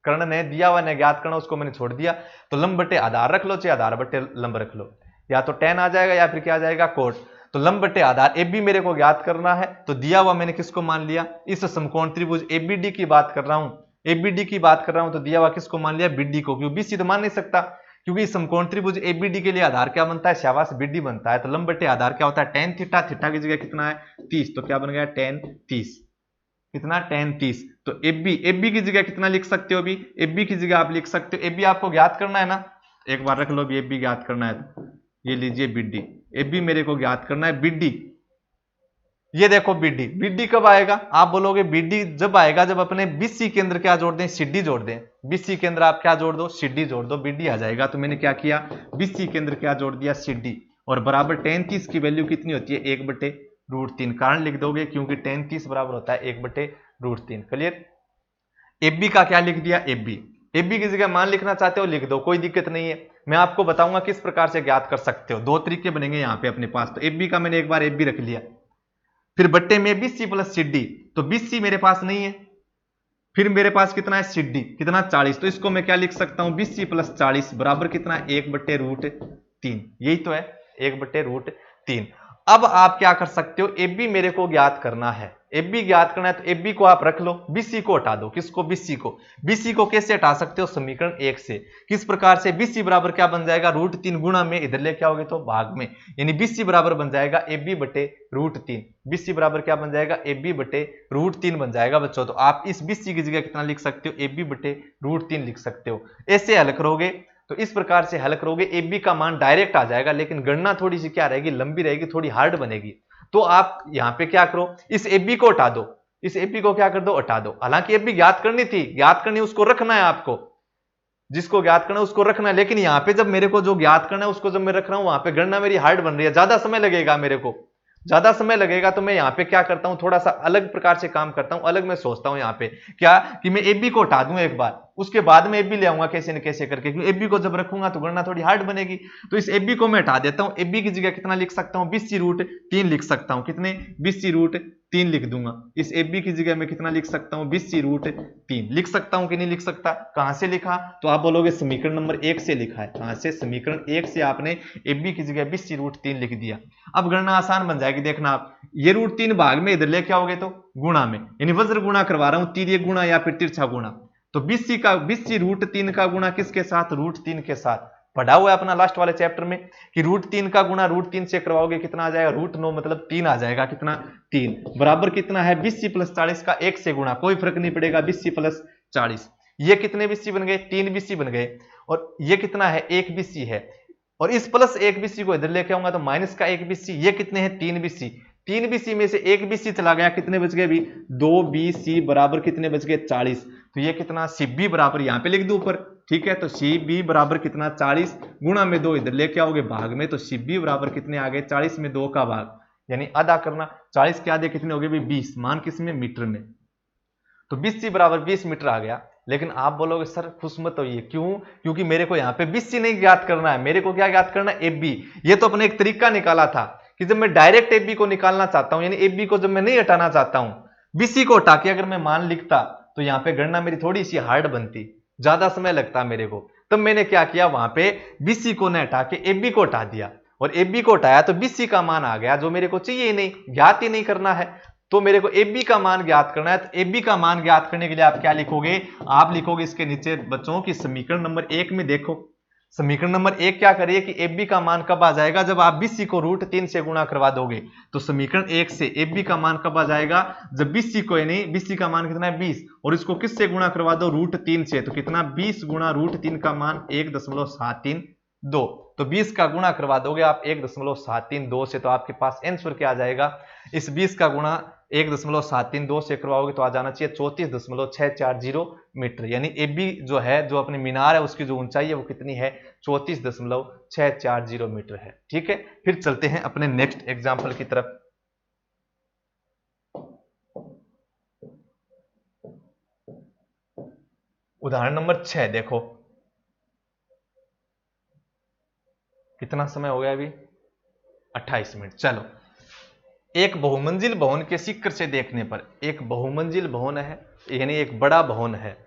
कर्ण ने दिया हुआ ने ज्ञात करना, उसको मैंने छोड़ दिया। तो लंब बटे आधार रख लो, चाहे आधार बटे लंब रख लो, या तो tan आ जाएगा या फिर क्या आ जाएगा? कोट। तो लंब बटे आधार ए बी मेरे को ज्ञात करना है, तो दिया हुआ मैंने किसको मान लिया? इस समकोण त्रिभुज ए बी डी की बात कर रहा हूं। ए बी डी की बात कर रहा हूं तो दिया हुआ किसको मान लिया? बी डी को। क्यों? बीसी तो मान नहीं सकता, क्योंकि समकोण त्रिभुज एबीडी के लिए आधार क्या बनता है, शाबाश बीडी बनता है। तो लंब बटे आधार क्या होता है, tan थीटा, थीटा की जगह कितना है 30, तो क्या बन गया tan 30, कितना tan 30। तो एबी की जगह कितना लिख सकते हो, अभी एबी की जगह आप लिख सकते हो, एबी आपको ज्ञात करना है ना, एक बार रख लो, अभी एबी ज्ञात करना है तो ये लीजिए बीडी, एबी मेरे को ज्ञात करना है बीडी। ये देखो बीडी, बीडी कब आएगा, आप बोलोगे बीडी जब आएगा जब अपने बीसी के अंदर क्या जोड़ दें, सीडी जोड़ दें। बीसी के अंदर आप क्या जोड़ दो, सीडी जोड़ दो, बीडी आ जाएगा। तो मैंने क्या किया, बीसी के अंदर क्या जोड़ दिया, सीडी, और बराबर tan 30 की वैल्यू कितनी होती है, 1/√3। कारण लिख दोगे क्योंकि tan 30 बराबर होता है 1/√3। क्लियर। एबी का क्या लिख दिया, एबी की जगह मान लिखना चाहते हो लिख दो, कोई दिक्कत नहीं है। मैं आपको बताऊंगा किस प्रकार से ज्ञात कर सकते हो, दो तरीके बनेंगे यहाँ पे अपने पास। तो एबी का मैंने एक बार एबी रख लिया, फिर बट्टे में बीसी प्लस सीडी, तो बीसी मेरे पास नहीं है, फिर मेरे पास कितना है सीडी, कितना 40, तो इसको मैं क्या लिख सकता हूं, बीसी प्लस 40 बराबर कितना है 1/√3। यही तो है 1/√3। अब आप क्या कर सकते हो, एबी मेरे को ज्ञात करना है, एबी ज्ञात करना है तो एबी को आप रख लो, बीसी को हटा दो। किसको, बीसी को। बीसी को कैसे हटा सकते हो, समीकरण 1 से। किस प्रकार से, बीसी बराबर क्या बन जाएगा, √3 गुणा में इधर लेके आओगे तो भाग में, यानी बीसी बराबर बन जाएगा AB/√3। बीसी बराबर क्या बन जाएगा, AB/√3 बन जाएगा बच्चों। तो आप इस बीसी की जगह कितना लिख सकते हो, AB/√3 लिख सकते हो। ऐसे हल करोगे तो इस प्रकार से हल करोगे, एबी का मान डायरेक्ट आ जाएगा, लेकिन गणना थोड़ी सी क्या रहेगी, लंबी रहेगी, थोड़ी हार्ड बनेगी। तो आप यहां पे क्या करो, इस एबी को हटा दो, इस एबी को क्या कर दो, हटा दो। हालांकि एबी ज्ञात करनी थी, ज्ञात करनी उसको रखना है आपको, जिसको ज्ञात करना है उसको रखना है। लेकिन यहां पे जब मेरे को जो ज्ञात करना है उसको जब मैं रख रहा हूं, वहां पे गणना मेरी हार्ड बन रही है, ज्यादा समय लगेगा, मेरे को ज्यादा समय लगेगा। तो मैं यहाँ पे क्या करता हूं, थोड़ा सा अलग प्रकार से काम करता हूं, अलग मैं सोचता हूं यहाँ पे क्या, कि मैं एबी को हटा दूं एक बार, उसके बाद में एबी ले आऊंगा कैसे न कैसे करके, क्योंकि एबी को जब रखूंगा तो गणना थोड़ी हार्ड बनेगी। तो इस एबी को मैं हटा देता हूं, एबी की जगह कितना लिख सकता हूं, BC√3 लिख सकता हूं, कितने, BC√3 लिख दूंगा। इस एबी की जगह मैं कितना लिख सकता हूं, BC√3 लिख सकता हूं कि नहीं लिख सकता। कहां से लिखा, तो आप बोलोगे समीकरण नंबर 1 से लिखा है। कहां से, समीकरण 1 से आपने एबी की जगह BC√3 लिख दिया। अब गणना आसान बन जाएगी, देखना आप, ये √3 भाग में इधर लेके आओगे तो गुणा में, यानी वज्र गुणा करवा रहा हूं, तिर्यक गुणा या फिर तिरछा गुणा। तो BC√3 का गुणा किसके साथ, √3 के साथ। पढ़ा हुआ है अपना लास्ट वाले चैप्टर में कि √3 का गुणा √3 से करवाओगे कितना आ जाएगा, √9 मतलब 3 आ जाएगा, कितना 3 बराबर कितना है, BC प्लस 40 का 1 से गुणा, कोई फर्क नहीं पड़ेगा, BC प्लस 40। ये कितने BC बन गए, 3 BC बन गए, और ये कितना है, 1 BC है, और इस प्लस 1 BC को इधर लेके आऊंगा तो माइनस का 1 BC, ये कितने हैं, 3 BC। 3 BC में से 1 BC चला गया, कितने बच गए भी, 2 BC बराबर कितने बच गए, 40। तो ये कितना, CB बराबर यहां पे लिख दो ऊपर, ठीक है। तो CB बराबर कितना, 40 गुणा में 2 इधर लेके आओगे भाग में, तो CB बराबर कितने आ गए, 40 में 2 का भाग, यानी आधा करना, 40 के आधे कितने हो गए भी, 20, मान किसमें, मीटर में। तो BC बराबर 20 मीटर आ गया। लेकिन आप बोलोगे सर खुश मत होइए, क्यों, क्योंकि मेरे को यहाँ पे BC नहीं ज्ञात करना है, मेरे को क्या ज्ञात करना है, AB। ये तो अपने एक तरीका निकाला था कि जब मैं डायरेक्ट AB को निकालना चाहता हूं, यानी AB को जब मैं नहीं हटाना चाहता हूं, BC को हटा के अगर मैं मान लिखता तो यहाँ पे गणना मेरी थोड़ी सी हार्ड बनती, ज्यादा समय लगता मेरे को। तब मैंने क्या किया, वहां पे BC को न हटा के AB को हटा दिया, और AB को हटाया तो BC का मान आ गया, जो मेरे को चाहिए ही नहीं, ज्ञात ही नहीं करना है। तो मेरे को AB का मान ज्ञात करना है, तो AB का मान ज्ञात करने के लिए आप क्या लिखोगे, आप लिखोगे इसके नीचे बच्चों की समीकरण नंबर 1 में देखो, समीकरण नंबर 1 क्या करिए कि AB का मान कब आ जाएगा, जब आप BC को √3 से गुणा करवा दोगे। तो समीकरण 1 से AB का मान कब आ जाएगा, जब BC को, यानी BC का मान कितना है 20, और इसको किससे गुणा करवा दो, √3 से। तो कितना, 20 गुणा √3 का मान 1.732। तो 20 का गुणा करवा दोगे आप 1.732 से, तो आपके पास आंसर क्या आ जाएगा, इस 20 का गुणा 1.732 से करवाओगे तो आ जाना चाहिए 34.640 मीटर। यानी AB जो है, जो अपनी मीनार है, उसकी जो ऊंचाई है वो कितनी है, 34.640 मीटर है। ठीक है, फिर चलते हैं अपने नेक्स्ट एग्जाम्पल की तरफ। उदाहरण नंबर 6 देखो, कितना समय हो गया अभी, 28 मिनट। चलो, एक बहुमंजिल भवन के शिखर से देखने पर, एक बहुमंजिल भवन है, यानी एक बड़ा भवन है,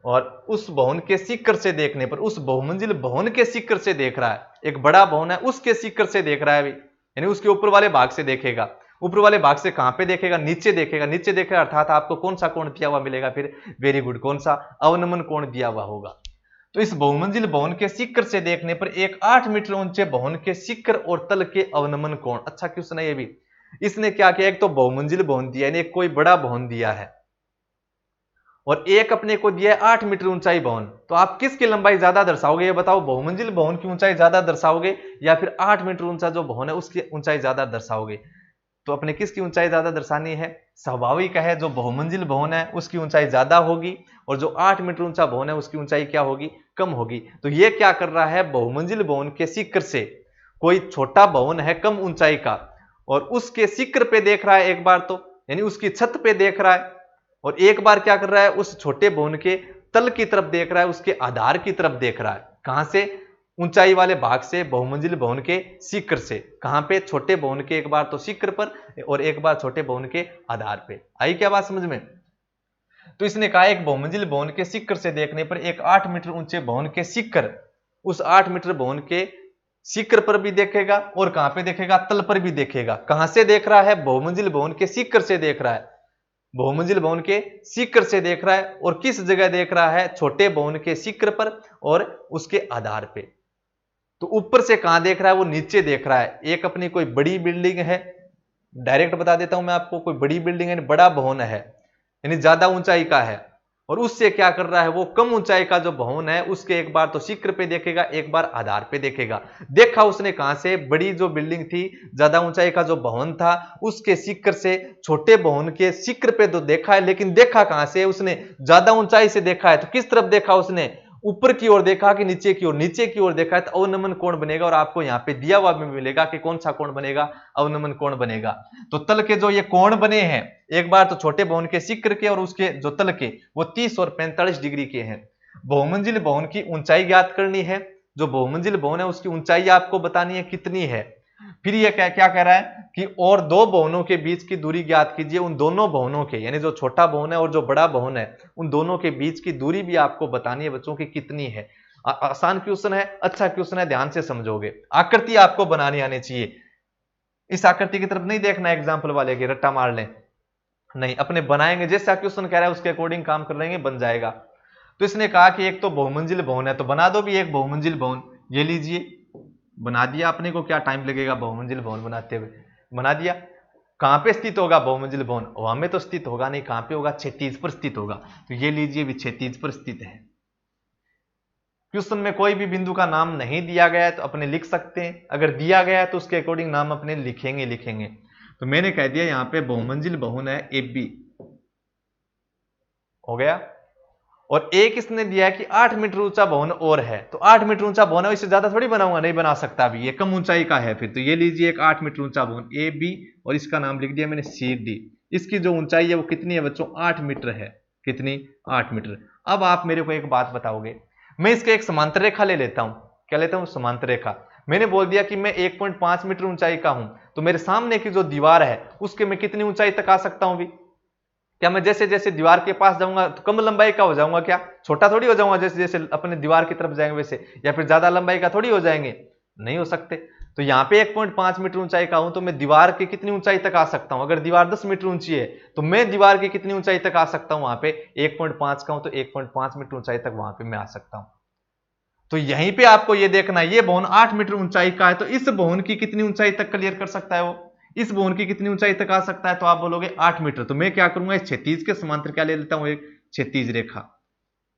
और उस भवन के शिखर से देखने पर, उस बहुमंजिल भवन के शिखर से देख रहा है, एक बड़ा भवन है उसके शिखर से देख रहा है अभी, यानी उसके ऊपर वाले भाग से देखेगा। ऊपर वाले भाग से कहां पे देखेगा, नीचे देखेगा। नीचे देखेगा अर्थात आपको कौन सा कोण दिया हुआ मिलेगा, फिर वेरी गुड, कौन सा, अवनमन कोण दिया हुआ होगा। तो इस बहुमंजिल भवन के शिखर से देखने पर एक 8 मीटर ऊंचे भवन के शिखर और तल के अवनमन कोण। अच्छा क्वेश्चन है ये भी। इसने क्या किया, एक तो बहुमंजिल भवन दिया, यानी कोई बड़ा भवन दिया है, और एक अपने को दिया है 8 मीटर ऊंचाई भवन। तो आप किसकी लंबाई ज्यादा दर्शाओगे, ये बताओ, बहुमंजिल भवन की ऊंचाई ज्यादा दर्शाओगे या फिर 8 मीटर ऊंचा जो भवन है उसकी ऊंचाई ज्यादा दर्शाओगे? तो अपने किसकी ऊंचाई ज्यादा दर्शानी है? स्वाभाविक है जो बहुमंजिल भवन है उसकी ऊंचाई ज्यादा होगी, और जो 8 मीटर ऊंचा भवन है उसकी ऊंचाई क्या होगी, कम होगी। तो ये क्या कर रहा है, बहुमंजिल भवन के शिखर से कोई छोटा भवन है कम ऊंचाई का, और उसके शिखर पे देख रहा है एक बार, तो यानी उसकी छत पे देख रहा है, और एक बार क्या कर रहा है, उस छोटे भवन के तल की तरफ देख रहा है, उसके आधार की तरफ देख रहा है। कहां से? ऊंचाई वाले भाग से, बहुमंजिल भवन के शिखर से। कहां पे? छोटे भवन के एक बार तो शिखर पर और एक बार छोटे भवन के आधार पे। आई क्या बात समझ में? तो इसने कहा एक बहुमंजिल भवन के शिखर से देखने पर एक 8 मीटर ऊंचे भवन के शिखर, उस 8 मीटर भवन के शिखर पर भी देखेगा, और कहां पे देखेगा, तल पर भी देखेगा। कहां से देख रहा है? बहुमंजिल भवन के शिखर से देख रहा है, बहुमंजिल भवन के शिखर से देख रहा है। और किस जगह देख रहा है? छोटे भवन के शिखर पर और उसके आधार पे। तो ऊपर से कहां देख रहा है? वो नीचे देख रहा है। एक अपनी कोई बड़ी बिल्डिंग है, डायरेक्ट बता देता हूं मैं आपको, कोई बड़ी बिल्डिंग है, बड़ा भवन है, यानी ज्यादा ऊंचाई का है, और उससे क्या कर रहा है, वो कम ऊंचाई का जो भवन है उसके एक बार तो शिखर पे देखेगा, एक बार आधार पे देखेगा। देखा उसने कहां से? बड़ी जो बिल्डिंग थी, ज्यादा ऊंचाई का जो भवन था, उसके शिखर से छोटे भवन के शिखर पे तो देखा है, लेकिन देखा कहां से? उसने ज्यादा ऊंचाई से देखा है। तो किस तरफ देखा उसने? ऊपर की ओर देखा कि नीचे की ओर? नीचे की ओर देखा है, तो अवनमन कोण बनेगा, और आपको यहां पे दिया हुआ भी मिलेगा कि कौन सा कोण बनेगा, अवनमन कोण बनेगा। तो तल के जो ये कोण बने हैं, एक बार तो छोटे भवन के शिखर के और उसके जो तल के, वो 30 और 45 डिग्री के हैं। बहुमंजिल भवन की ऊंचाई ज्ञात करनी है, जो बहुमंजिल भवन है उसकी ऊंचाई आपको बतानी है कितनी है। फिर ये क्या क्या कह रहा है कि और दो भवनों के बीच की दूरी ज्ञात कीजिए। उन दोनों भवनों के, यानी जो छोटा भवन है और जो बड़ा भवन है, उन दोनों के बीच की दूरी भी आपको बतानी है बच्चों की कितनी है। आसान क्वेश्चन है, अच्छा क्वेश्चन है, ध्यान से समझोगे। आकृति आपको बनानी आनी चाहिए। इस आकृति की तरफ नहीं देखना एग्जाम्पल वाले के रट्टा मार लें, नहीं, अपने बनाएंगे, जैसा क्वेश्चन कह रहा है उसके अकॉर्डिंग काम कर लेंगे, बन जाएगा। तो इसने कहा कि एक तो बहुमंजिल भवन है, तो बना दो भी एक बहुमंजिल भवन। ये लीजिए, बना दिया। अपने को क्या टाइम लगेगा बहुमंजिल भवन बनाते हुए? बना दिया। कहां पे स्थित होगा बहुमंजिल भवन? वहां में तो स्थित होगा नहीं, कहां पे होगा? क्षैतिज पर स्थित होगा। तो ये लीजिए भी क्षैतिज पर स्थित है। क्वेश्चन में कोई भी बिंदु का नाम नहीं दिया गया है तो अपने लिख सकते हैं, अगर दिया गया है तो उसके अकॉर्डिंग नाम अपने लिखेंगे। तो मैंने कह दिया यहां पे बहुमंजिल भवन है ए बी, हो गया। और एक इसने दिया है कि 8 मीटर ऊंचा भवन और है, तो 8 मीटर ऊंचा भवन है, इससे ज्यादा थोड़ी बनाऊंगा, नहीं बना सकता अभी, ये कम ऊंचाई का है। फिर तो ये लीजिए एक 8 मीटर ऊंचा भवन ए बी, और इसका नाम लिख दिया मैंने सी डी। इसकी जो ऊंचाई है वो कितनी है बच्चों? 8 मीटर है। कितनी? 8 मीटर। अब आप मेरे को एक बात बताओगे, मैं इसके एक समांतर रेखा ले लेता हूं। क्या लेता हूं? समांतर रेखा। मैंने बोल दिया कि मैं 1.5 मीटर ऊंचाई का हूं, तो मेरे सामने की जो दीवार है उसके मैं कितनी ऊंचाई तक आ सकता हूं भी? क्या मैं जैसे जैसे दीवार के पास जाऊंगा तो कम लंबाई का हो जाऊंगा? क्या छोटा थोड़ी हो जाऊंगा जैसे जैसे अपने दीवार की तरफ जाएंगे वैसे, या फिर ज्यादा लंबाई का थोड़ी हो जाएंगे? नहीं हो सकते। तो यहाँ पे 1.5 मीटर ऊंचाई का हूं, तो मैं दीवार की कितनी ऊंचाई तक आ सकता हूं? अगर दीवार 10 मीटर ऊंची है तो मैं दीवार की कितनी ऊंचाई तक आ सकता हूं? वहां पे 1.5 का हूं तो 1.5 मीटर ऊंचाई तक वहां पे मैं आ सकता हूं। तो यहीं पे आपको ये देखना है, ये भवन 8 मीटर ऊंचाई का है, तो इस भवन की कितनी ऊंचाई तक क्लियर कर सकता है वो? इस भवन की कितनी ऊंचाई तक आ सकता है? तो आप बोलोगे 8 मीटर। तो मैं क्या करूंगा, इस क्षैतिज के समांतर क्या ले लेता हूं? एक क्षैतिज रेखा।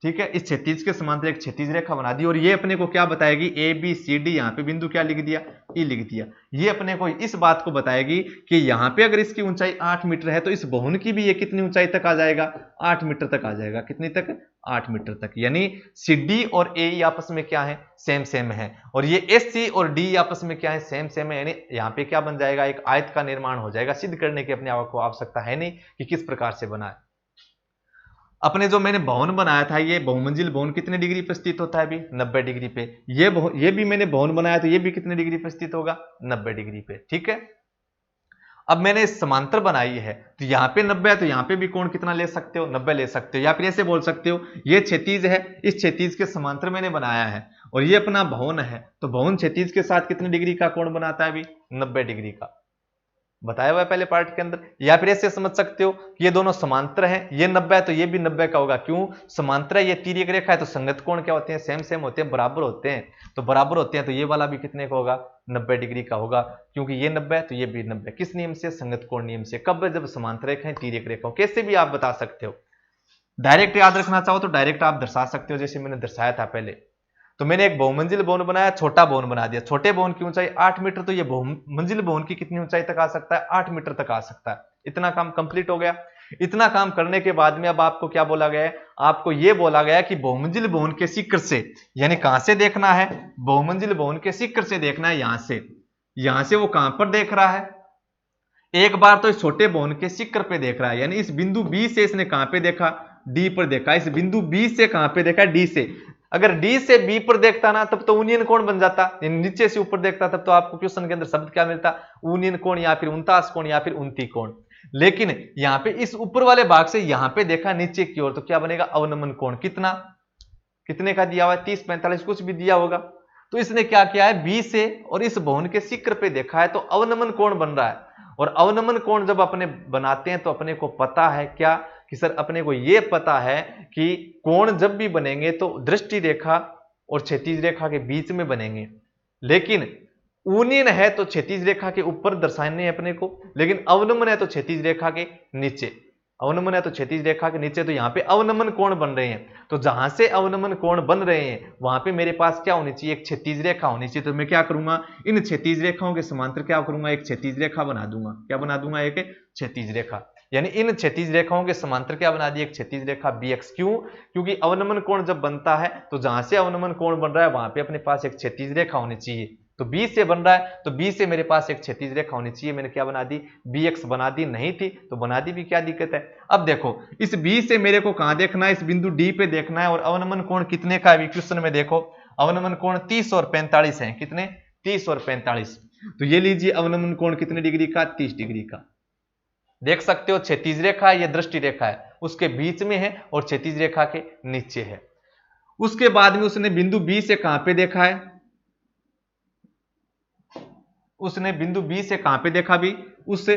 ठीक है, इस क्षैतिज के समांतर एक क्षैतिज रेखा बना दी, और ये अपने को क्या बताएगी? A B C D. यहाँ पे बिंदु क्या लिख दिया? ई लिख दिया। ये अपने को इस बात को बताएगी कि यहाँ पे अगर इसकी ऊंचाई 8 मीटर है तो इस भवन की भी ये कितनी ऊंचाई तक आ जाएगा? 8 मीटर तक आ जाएगा। कितनी तक? 8 मीटर तक। यानी सी डी और ए आपस में क्या है? सेम सेम है। और ये एस सी और डी आपस में क्या है? सेम सेम है। यानी यहाँ पे क्या बन जाएगा? एक आयत का निर्माण हो जाएगा। सिद्ध करने की अपने आप को आवश्यकता है नहीं कि किस प्रकार से बना है। अपने जो मैंने भवन बनाया था, ये बहुमंजिल भवन कितने डिग्री पर स्थित होता है अभी? 90 डिग्री पे। ये भी मैंने भवन बनाया तो ये भी कितने डिग्री पर स्थित होगा? 90 डिग्री पे। ठीक है, अब मैंने समांतर बनाई है तो यहाँ पे 90 है, तो यहाँ पे भी कोण कितना ले सकते हो? 90 ले सकते हो। या फिर ऐसे बोल सकते हो, ये क्षैतिज है, इस क्षैतिज के समांतर मैंने बनाया है, और ये अपना भवन है, तो भवन क्षैतिज के साथ कितने डिग्री का कोण बनाता है अभी? 90 डिग्री का। बताया हुआ है पहले पार्ट के अंदर। या फिर ऐसे समझ सकते हो कि ये दोनों समांतर हैं, ये 90 है तो ये भी 90 का होगा। क्यों? समांतर है, ये तिर्यक रेखा है, तो संगत कोण क्या होते हैं? सेम सेम होते हैं, बराबर होते हैं। तो बराबर होते हैं तो ये वाला भी कितने का होगा? 90 डिग्री का होगा, क्योंकि ये 90 है तो ये भी 90। किस नियम से? संगत कोण नियम से। कब? जब समांतर रेखाएं तिर्यक रेखा। कैसे भी आप बता सकते हो, डायरेक्ट याद रखना चाहो तो डायरेक्ट आप दर्शा सकते हो, जैसे मैंने दर्शाया था पहले। तो मैंने एक बहुमंजिल भवन बनाया, छोटा भवन बना दिया। छोटे भवन की ऊंचाई 8 मीटर, तो ये बहुमंजिल भवन की कितनी ऊंचाई तक आ सकता है? 8 मीटर तक आ सकता है। इतना काम कंप्लीट हो गया। इतना काम करने के बाद में अब आपको क्या बोला गया है? आपको यह बोला गया कि बहुमंजिल भवन के शिखर से, यानी कहां से देखना है? बहुमंजिल भवन के शिखर से देखना है, यहां से वो कहां पर देख रहा है? एक बार तो इस छोटे भवन के शिखर पे देख रहा है, यानी इस बिंदु बी से इसने कहां पे देखा? डी पर देखा। इस बिंदु बी से कहां पे देखा? डी से। अगर डी से बी पर देखता ना, तब तो यूनियन कोण बन जाता। नीचे से ऊपर देखता तब तो आपको क्वेश्चन के अंदर शब्द क्या मिलता? यूनियन कोण, या फिर 49 कोण, या फिर 29 कोण। लेकिन यहां पे इस ऊपर वाले भाग से यहां पे देखा नीचे की ओर, तो क्या बनेगा? अवनमन कोण। कितना? कितने का दिया हुआ है? 30, 45 कुछ भी दिया होगा। तो इसने क्या किया है? बी से और इस भवन के शिखर पे देखा है, तो अवनमन कोण बन रहा है। और अवनमन कोण जब अपने बनाते हैं तो अपने को पता है क्या? कि सर अपने को यह पता है कि कोण जब भी बनेंगे तो दृष्टि रेखा और क्षैतिज रेखा के बीच में बनेंगे। लेकिन यूनियन है तो क्षैतिज रेखा के ऊपर दर्शाने हैं अपने को, लेकिन अवनमन है तो क्षैतिज रेखा के नीचे। अवनमन है तो क्षैतिज रेखा के नीचे, तो यहां पे अवनमन कोण बन रहे हैं। तो जहां से अवनमन कोण बन रहे हैं वहां पे मेरे पास क्या होनी चाहिए? एक क्षैतिज रेखा होनी चाहिए। तो मैं क्या करूंगा? इन क्षैतिज रेखाओं के समांतर क्या करूंगा? एक क्षैतिज रेखा बना दूंगा। क्या बना दूंगा? एक क्षैतिज रेखा। यानी इन क्षैतिज रेखाओं के समांतर क्या बना दी? एक क्षैतिज रेखा BX। क्यों? क्योंकि अवनमन कोण जब बनता है तो जहां से अवनमन कोण बन रहा है वहां पे अपने पास एक क्षैतिज रेखा होनी चाहिए। तो बी से बन रहा है तो बी से मेरे पास एक क्षैतिज रेखा होनी चाहिए। मैंने क्या बना दी? BX बना दी। नहीं थी तो बना दी भी, क्या दिक्कत है? अब देखो, इस बी से मेरे को कहां देखना है? इस बिंदु डी पे देखना है। और अवनमन कोण कितने का है? क्वेश्चन में देखो, अवनमन कोण 30 और 45 है। कितने? 30 और 45। तो ये लीजिए अवनमन कोण कितने डिग्री का? 30 डिग्री का। देख सकते हो क्षैतिज रेखा है, ये दृष्टि रेखा है, उसके बीच में है और क्षैतिज रेखा के नीचे है। उसके बाद में उसने बिंदु बी से कहां पे देखा है? उसने बिंदु बी से कहां पे देखा भी? उस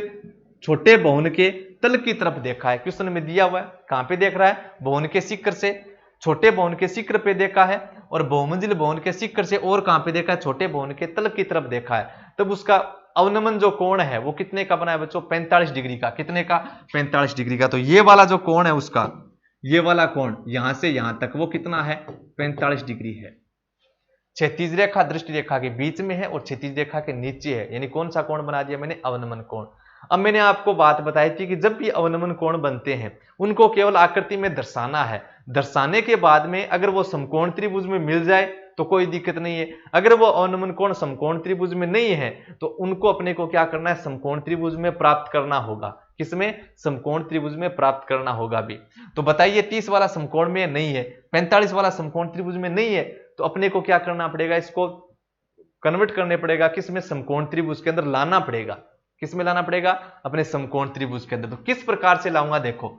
छोटे भवन के तल की तरफ देखा है। क्वेश्चन में दिया हुआ है कहां पे देख रहा है? भवन के शिखर से, छोटे भवन के शिखर पे देखा है। और बहुमंजिल भवन के शिखर से और कहां पे देखा है? छोटे भवन के तल की तरफ देखा है। तब उसका अवनमन जो कोण है वो कितने का बना है बच्चों? 45 डिग्री का। कितने का? 45 डिग्री का। तो ये वाला जो कोण है उसका, ये वाला कोण यहां से यहां तक वो कितना है? 45 डिग्री है। क्षैतिज रेखा दृष्टि रेखा के बीच में है और क्षैतिज रेखा के नीचे है। यानी कौन सा कोण बना दिया मैंने? अवनमन कोण। अब मैंने आपको बात बताई थी कि जब भी अवनमन कोण बनते हैं उनको केवल आकृति में दर्शाना है। दर्शाने के बाद में अगर वो समकोण त्रिभुज में मिल जाए तो कोई दिक्कत नहीं है। अगर वो अवनमन कोण समकोण त्रिभुज में नहीं है तो उनको अपने को क्या करना है? समकोण त्रिभुज में प्राप्त करना होगा। किसमें? समकोण त्रिभुज में प्राप्त करना होगा भी। तो बताइए 30 वाला समकोण में नहीं है, 45 वाला समकोण त्रिभुज में नहीं है, तो अपने को क्या करना पड़ेगा? इसको कन्वर्ट करने पड़ेगा। किसमें? समकोण त्रिभुज के अंदर लाना पड़ेगा। किसमें लाना पड़ेगा? अपने समकोण त्रिभुज के अंदर। तो किस प्रकार से लाऊंगा? देखो,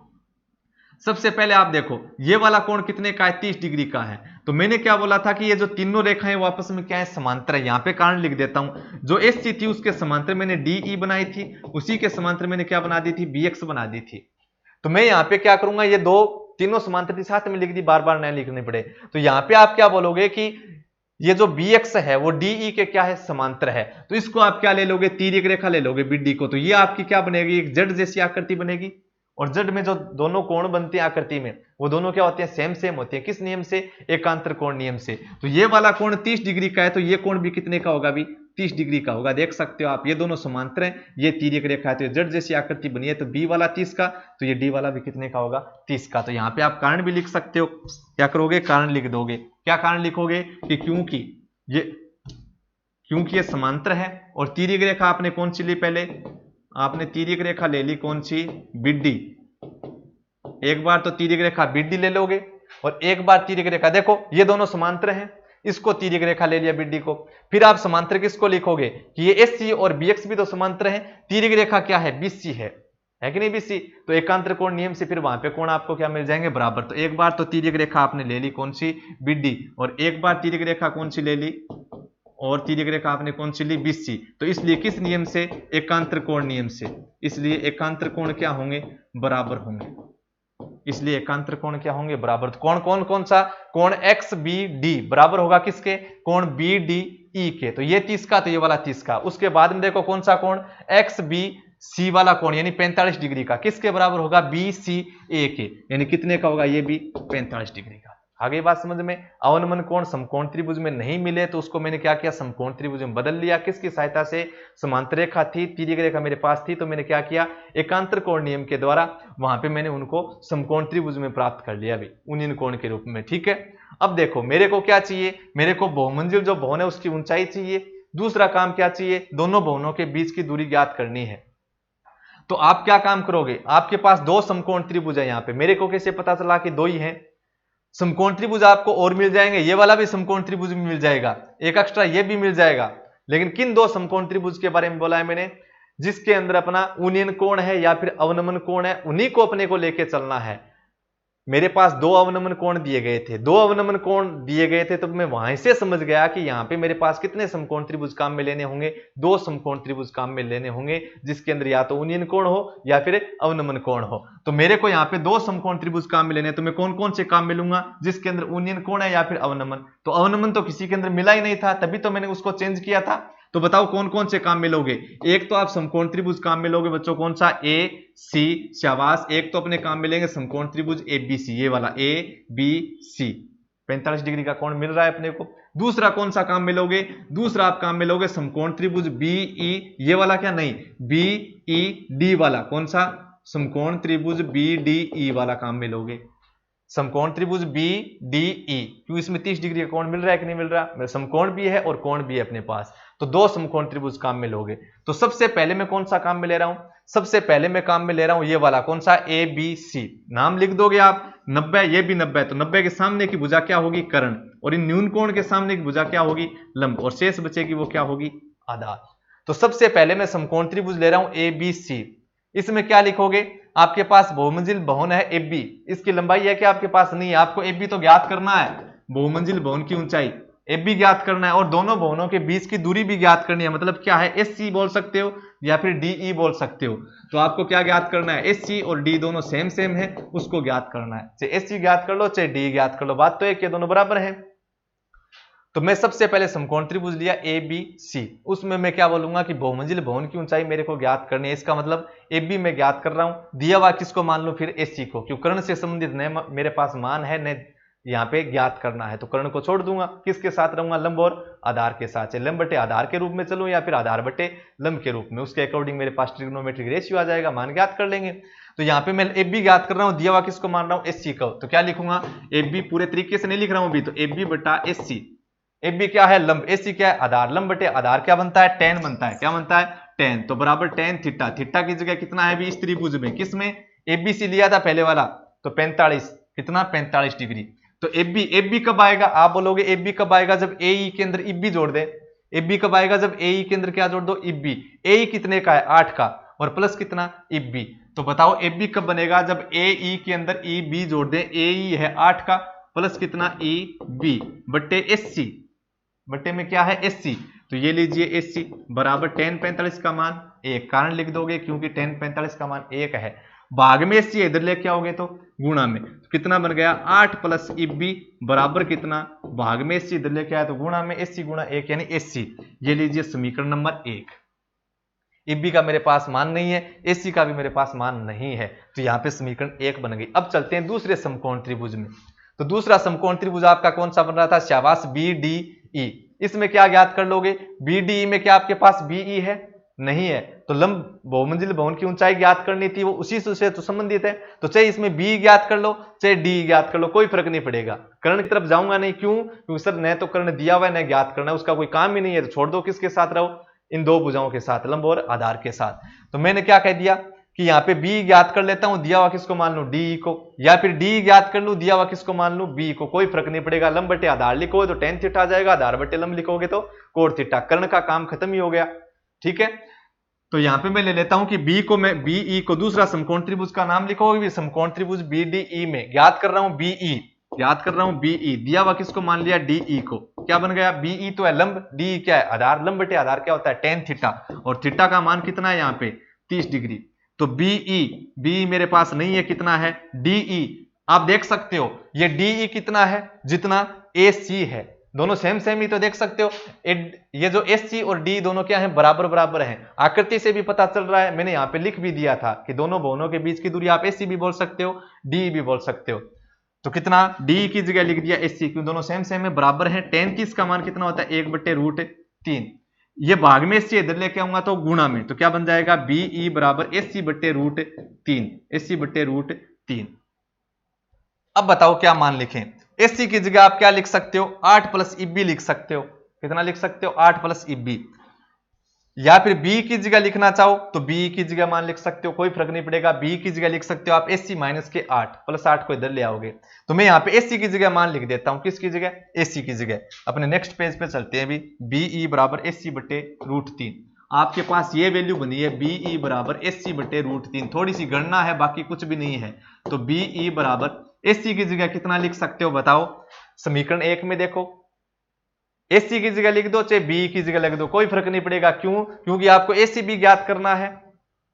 सबसे पहले आप देखो ये वाला कोण कितने का है? 30 डिग्री का है। तो मैंने क्या बोला था कि ये जो तीनों रेखाएं वो आपस में क्या है? समांतर है। यहां पे कारण लिख देता हूं। जो SC थी उसके समांतर मैंने DE बनाई थी, उसी के समांतर मैंने क्या बना दी थी? BX बना दी थी। तो मैं यहां पे क्या करूंगा? ये दो तीनों समांतर थी, साथ में लिख दी, बार बार नहीं लिखने पड़े। तो यहां पे आप क्या बोलोगे कि ये जो BX है वो DE के क्या है? समांतर है। तो इसको आप क्या ले लोगे? तिर्यक रेखा ले लोगे BD को। तो ये आपकी क्या बनेगी? एक जेड जैसी आकृति बनेगी। और जेड में जो दोनों कोण बनते हैं आकृति में वो दोनों क्या होते हैं? सेम सेम होते हैं। किस नियम से? एकांतर कोण नियम से। तो ये वाला कोण 30 डिग्री का है तो ये कोण भी कितने का होगा? भी 30 डिग्री का होगा। देख सकते हो आप, ये दोनों समांतर हैं, ये तिर्यक रेखा है, तो ये जेड जैसी आकृति बनी है। तो बी वाला 30 का, तो ये डी वाला भी कितने का होगा? 30 का। तो यहाँ पे आप कारण भी लिख सकते हो। क्या करोगे? कारण लिख दोगे। क्या कारण लिखोगे? कि क्योंकि ये समांतर है। और तिर्यक रेखा आपने कौन सी ली? पहले आपने तिर्यक रेखा ले ली कौन सी? BD। एक बार तो तिर्यक रेखा BD ले लोगे और एक बार तिर्यक रेखा, देखो ये दोनों समांतर हैं, इसको तिर्यक रेखा ले लिया BD को। फिर आप समांतर किसको लिखोगे? कि ये SC और BX भी तो समांतर हैं। तिर्यक रेखा क्या है? BC है कि नहीं? BC। तो एकांतर कोण नियम से फिर वहां पे कोण आपको क्या मिल जाएंगे? बराबर। तो एक बार तो तिर्यक रेखा आपने ले ली कौन सी? BD। और एक बार तिर्यक रेखा कौन सी ले ली? और तिर्यक रेखा आपने कौन सी ली, BC। तो इसलिए किस नियम से, एकांतर कोण नियम से, इसलिए एकांतर कोण क्या होंगे, बराबर होंगे, इसलिए एकांतर कोण क्या होंगे, बराबर। तो कौन कौन कौन सा, कोण XBD बराबर होगा किसके, कोण BDE के। तो ये 30 का, तो ये वाला 30 का। उसके बाद में देखो कौन सा कोण, XBC वाला कोण यानी 45 डिग्री का, किसके बराबर होगा, BCA के, यानी कितने का होगा, ये भी 45 डिग्री का। आगे बात समझ में। अवनमन कोण समकोण त्रिभुज में नहीं मिले तो उसको मैंने क्या किया, समकोण त्रिभुज में बदल लिया। किसकी सहायता से, समांतर रेखा थी, तिर्यक रेखा मेरे पास थी, तो मैंने क्या किया, एकांतर कोण नियम के द्वारा वहां पे मैंने उनको समकोण त्रिभुज में प्राप्त कर लिया, भी यूनियन कोण के रूप में। ठीक है, अब देखो मेरे को क्या चाहिए, मेरे को बहुमंजिल जो भवन है उसकी ऊंचाई चाहिए। दूसरा काम क्या चाहिए, दोनों भवनों के बीच की दूरी ज्ञात करनी है। तो आप क्या काम करोगे, आपके पास दो समकोण त्रिभुज है यहाँ पे, मेरे को कैसे पता चला कि दो ही है, समकोण त्रिभुज आपको और मिल जाएंगे, ये वाला भी समकोण त्रिभुज भी मिल जाएगा, एक एक्स्ट्रा ये भी मिल जाएगा। लेकिन किन दो समकोण त्रिभुज के बारे में बोला है मैंने, जिसके अंदर अपना यूनियन कोण है या फिर अवनमन कोण है, उन्हीं को अपने को लेके चलना है। मेरे पास दो अवनमन कोण दिए गए थे, दो अवनमन कोण दिए गए थे, तो मैं वहां से समझ गया कि यहाँ पे मेरे पास कितने समकोण त्रिभुज काम में लेने होंगे, दो समकोण त्रिभुज काम में लेने होंगे, जिसके अंदर या तो यूनियन कोण हो या फिर अवनमन कोण हो। तो मेरे को यहाँ पे दो समकोण त्रिभुज काम में लेने, तो मैं कौन कौन से काम में लूंगा, जिसके अंदर यूनियन कोण है या फिर अवनमन। तो अवनमन तो किसी के अंदर मिला ही नहीं था, तभी तो मैंने उसको चेंज किया था। तो बताओ कौन कौन से काम मिलोगे, एक तो आप समकोण त्रिभुज काम मिलोगे बच्चों, कौन सा, AC, शाबाश। एक तो अपने काम मिलेंगे समकोण त्रिभुज ABC, ये वाला ABC, 45 डिग्री का कोण मिल रहा है अपने को। दूसरा कौन सा काम मिलोगे, दूसरा आप काम मिलोगे समकोण त्रिभुज BE, ये वाला क्या, नहीं, BED वाला, कौन सा, समकोण त्रिभुज BDE वाला काम मिलोगे, समकोण त्रिभुज BDE। क्यों, इसमें 30 डिग्री का कोण मिल रहा है कि नहीं मिल रहा, समकोण भी है और कोण भी है अपने पास, तो दो समकोण त्रिभुज काम में लोगे। तो सबसे पहले मैं कौन सा काम में ले रहा हूं, सबसे पहले मैं काम में ले रहा हूं ये वाला, कौन सा, ABC। नाम लिख दोगे आप, 90, ये भी 90 है, तो 90 के सामने की भुजा क्या होगी, कर्ण, और इन न्यून कोण के सामने की भुजा क्या होगी, लंब, और शेष बचेगी वो क्या होगी, आधार। तो सबसे पहले मैं समकोण त्रिभुज ले रहा हूं ABC। इसमें क्या लिखोगे, आपके पास बहुमंजिल भवन है AB, इसकी लंबाई है कि आपके पास नहीं है, आपको AB तो ज्ञात करना है, बहुमंजिल भवन की ऊंचाई AB ज्ञात करना है, और दोनों भवनों के बीच की दूरी भी ज्ञात करनी है। मतलब क्या है, SC बोल सकते हो या फिर DE बोल सकते हो। तो आपको क्या ज्ञात करना है, SC और D दोनों सेम सेम है, उसको ज्ञात करना है। चाहे SC ज्ञात कर लो चाहे D ज्ञात कर लो, बात तो एक के दोनों बराबर है। तो मैं सबसे पहले समकोण त्रिभुज लिया ABC, उसमें मैं क्या बोलूंगा कि बहुमंजिल भवन की ऊंचाई मेरे को ज्ञात करनी है। इसका मतलब AB में ज्ञात कर रहा हूं, दिया हुआ किसको मान लो, फिर SC को, क्यों, कर्ण से संबंधित न मेरे पास मान है, न यहाँ पे ज्ञात करना है, तो कर्ण को छोड़ दूंगा, किसके साथ रहूंगा, लंब और आधार के साथ। लंब बटे आधार के रूप में चलूं या फिर आधार बटे लंब के रूप में, उसके अकॉर्डिंग मेरे पास ट्रिग्नोमेट्रिक रेशियो आ जाएगा, मान ज्ञात कर लेंगे। तो यहाँ पे मैं AB ज्ञात कर रहा हूँ, दिया हुआ किसको मान रहा हूँ, SC को, तो क्या लिखूंगा, AB पूरे तरीके से नहीं लिख रहा हूं अभी, तो AB बटा SC। AB क्या है, लंब, SC क्या है, आधार, लंब बटे आधार क्या बनता है, tan बनता है, क्या बनता है, tan, तो बराबर tan थीटा, थीटा की जगह कितना है भी इस त्रिभुज में, किसमें, ABC लिया था पहले वाला, तो 45, कितना, 45 डिग्री। तो AB कब आएगा, आप बोलोगे AB कब आएगा, जब AE के अंदर EB जोड़ दे। AB कब आएगा, जब AE के अंदर क्या जोड़ दो, EB। AE कितने का है, 8 का, और प्लस कितना, EB। तो बताओ AB कब बनेगा, जब AE के अंदर EB जोड़ दे, AE है 8 का, प्लस कितना, EB बट्टे SC, बट्टे में क्या है, SC। तो ये लीजिए SC बराबर tan 45 का मान 1, कारण लिख दोगे क्योंकि tan 45 का मान 1 है, भाग में SC इधर लेके आओगे तो गुणा में, तो कितना बन गया, 8 प्लस EB बराबर कितना, भाग में SC इधर लेके आया तो गुणा में SC गुणा 1 यानी SC। ये लीजिए समीकरण नंबर 1। EB का मेरे पास मान नहीं है, SC का भी मेरे पास मान नहीं है, तो यहाँ पे समीकरण 1 बन गई। अब चलते हैं दूसरे समकोण त्रिभुज में। तो दूसरा समकोण त्रिभुज आपका कौन सा बन रहा था, शाबाश, BDE। इसमें क्या ज्ञात कर लोगे, BDE में क्या आपके पास BE है, नहीं है, तो लंब बहुमंजिल भवन की ऊंचाई ज्ञात करनी थी, वो उसी से तो संबंधित है, तो चाहे इसमें B ज्ञात कर लो चाहे D ज्ञात कर लो, कोई फर्क नहीं पड़ेगा। कर्ण की तरफ जाऊंगा नहीं, क्यों, क्योंकि सर न तो कर्ण दिया हुआ है न ज्ञात करना, उसका कोई काम ही नहीं है, तो छोड़ दो, किसके साथ रहो, इन दो भुजाओं के साथ, लंब और आधार के साथ। तो मैंने क्या कह दिया कि यहाँ पे B ज्ञात कर लेता हूं, दिया हुआ किसको मान लूं, DE को, या फिर D ज्ञात कर लूं, दिया हुआ किसको मान लूं, B को, कोई फर्क नहीं पड़ेगा। लंब बटे आधार लिखोगे तो tan थीटा आ जाएगा, आधार बटे लंब लिखोगे तो कोण थीटा, कर्ण का काम खत्म ही हो गया। ठीक है, तो यहाँ पे मैं ले लेता हूं कि BE को दूसरा समकोण त्रिभुज का नाम लिखोगे, समकोण त्रिभुज BDE में ज्ञात कर रहा हूं BE, ज्ञात कर रहा हूं BE, दिया हुआ किसको मान लिया, DE को, क्या बन गया, बीई तो है लंब, डी क्या है आधार, लंब बटे आधार क्या होता है टेन थीटा, और थीटा का मान कितना है यहाँ पे 30 डिग्री। तो बीई मेरे पास नहीं है, कितना है डीई, आप देख सकते हो ये डीई कितना है जितना एसी है, दोनों सेम सेम ही तो देख सकते हो, ये जो एसी और डी दोनों क्या है बराबर बराबर हैं, आकृति से भी पता चल रहा है, मैंने यहाँ पे लिख भी दिया था कि दोनों भवनों के बीच की दूरी आप एसी भी बोल सकते हो डी भी बोल सकते हो। तो कितना डी की जगह लिख दिया एसी, क्यों दोनों सेम सेम में बराबर हैं। टेन 30 का मान कितना होता है 1/√3, ये भाग में एसी इधर लेके आऊंगा तो गुणा में, तो क्या बन जाएगा बीई बराबर AC/√3, AC/√3। अब बताओ क्या मान लिखें, एसी की जगह आप क्या लिख सकते हो 8 प्लस इबी लिख सकते हो, कितना लिख सकते हो 8 प्लस इबी, या फिर बी की जगह लिखना चाहो तो बी की जगह मान लिख सकते हो, कोई फर्क नहीं पड़ेगा, बी की जगह लिख सकते हो आप एसी माइनस के 8 प्लस 8 को इधर ले आओगे, तो मैं यहाँ पे एसी की जगह मान लिख देता हूं, किसकी जगह एसी की जगह। अपने नेक्स्ट पेज पे चलते हैं, बीई बराबर AC/√3, आपके पास ये वैल्यू बनी है बीई बराबर AC/√3, थोड़ी सी गणना है बाकी कुछ भी नहीं है। तो बीई बराबर एसी की जगह कितना लिख सकते हो बताओ, समीकरण 1 में देखो एसी की जगह लिख दो चाहे बी की जगह लिख दो, कोई फर्क नहीं पड़ेगा, क्यों, क्योंकि आपको एसी भी ज्ञात करना है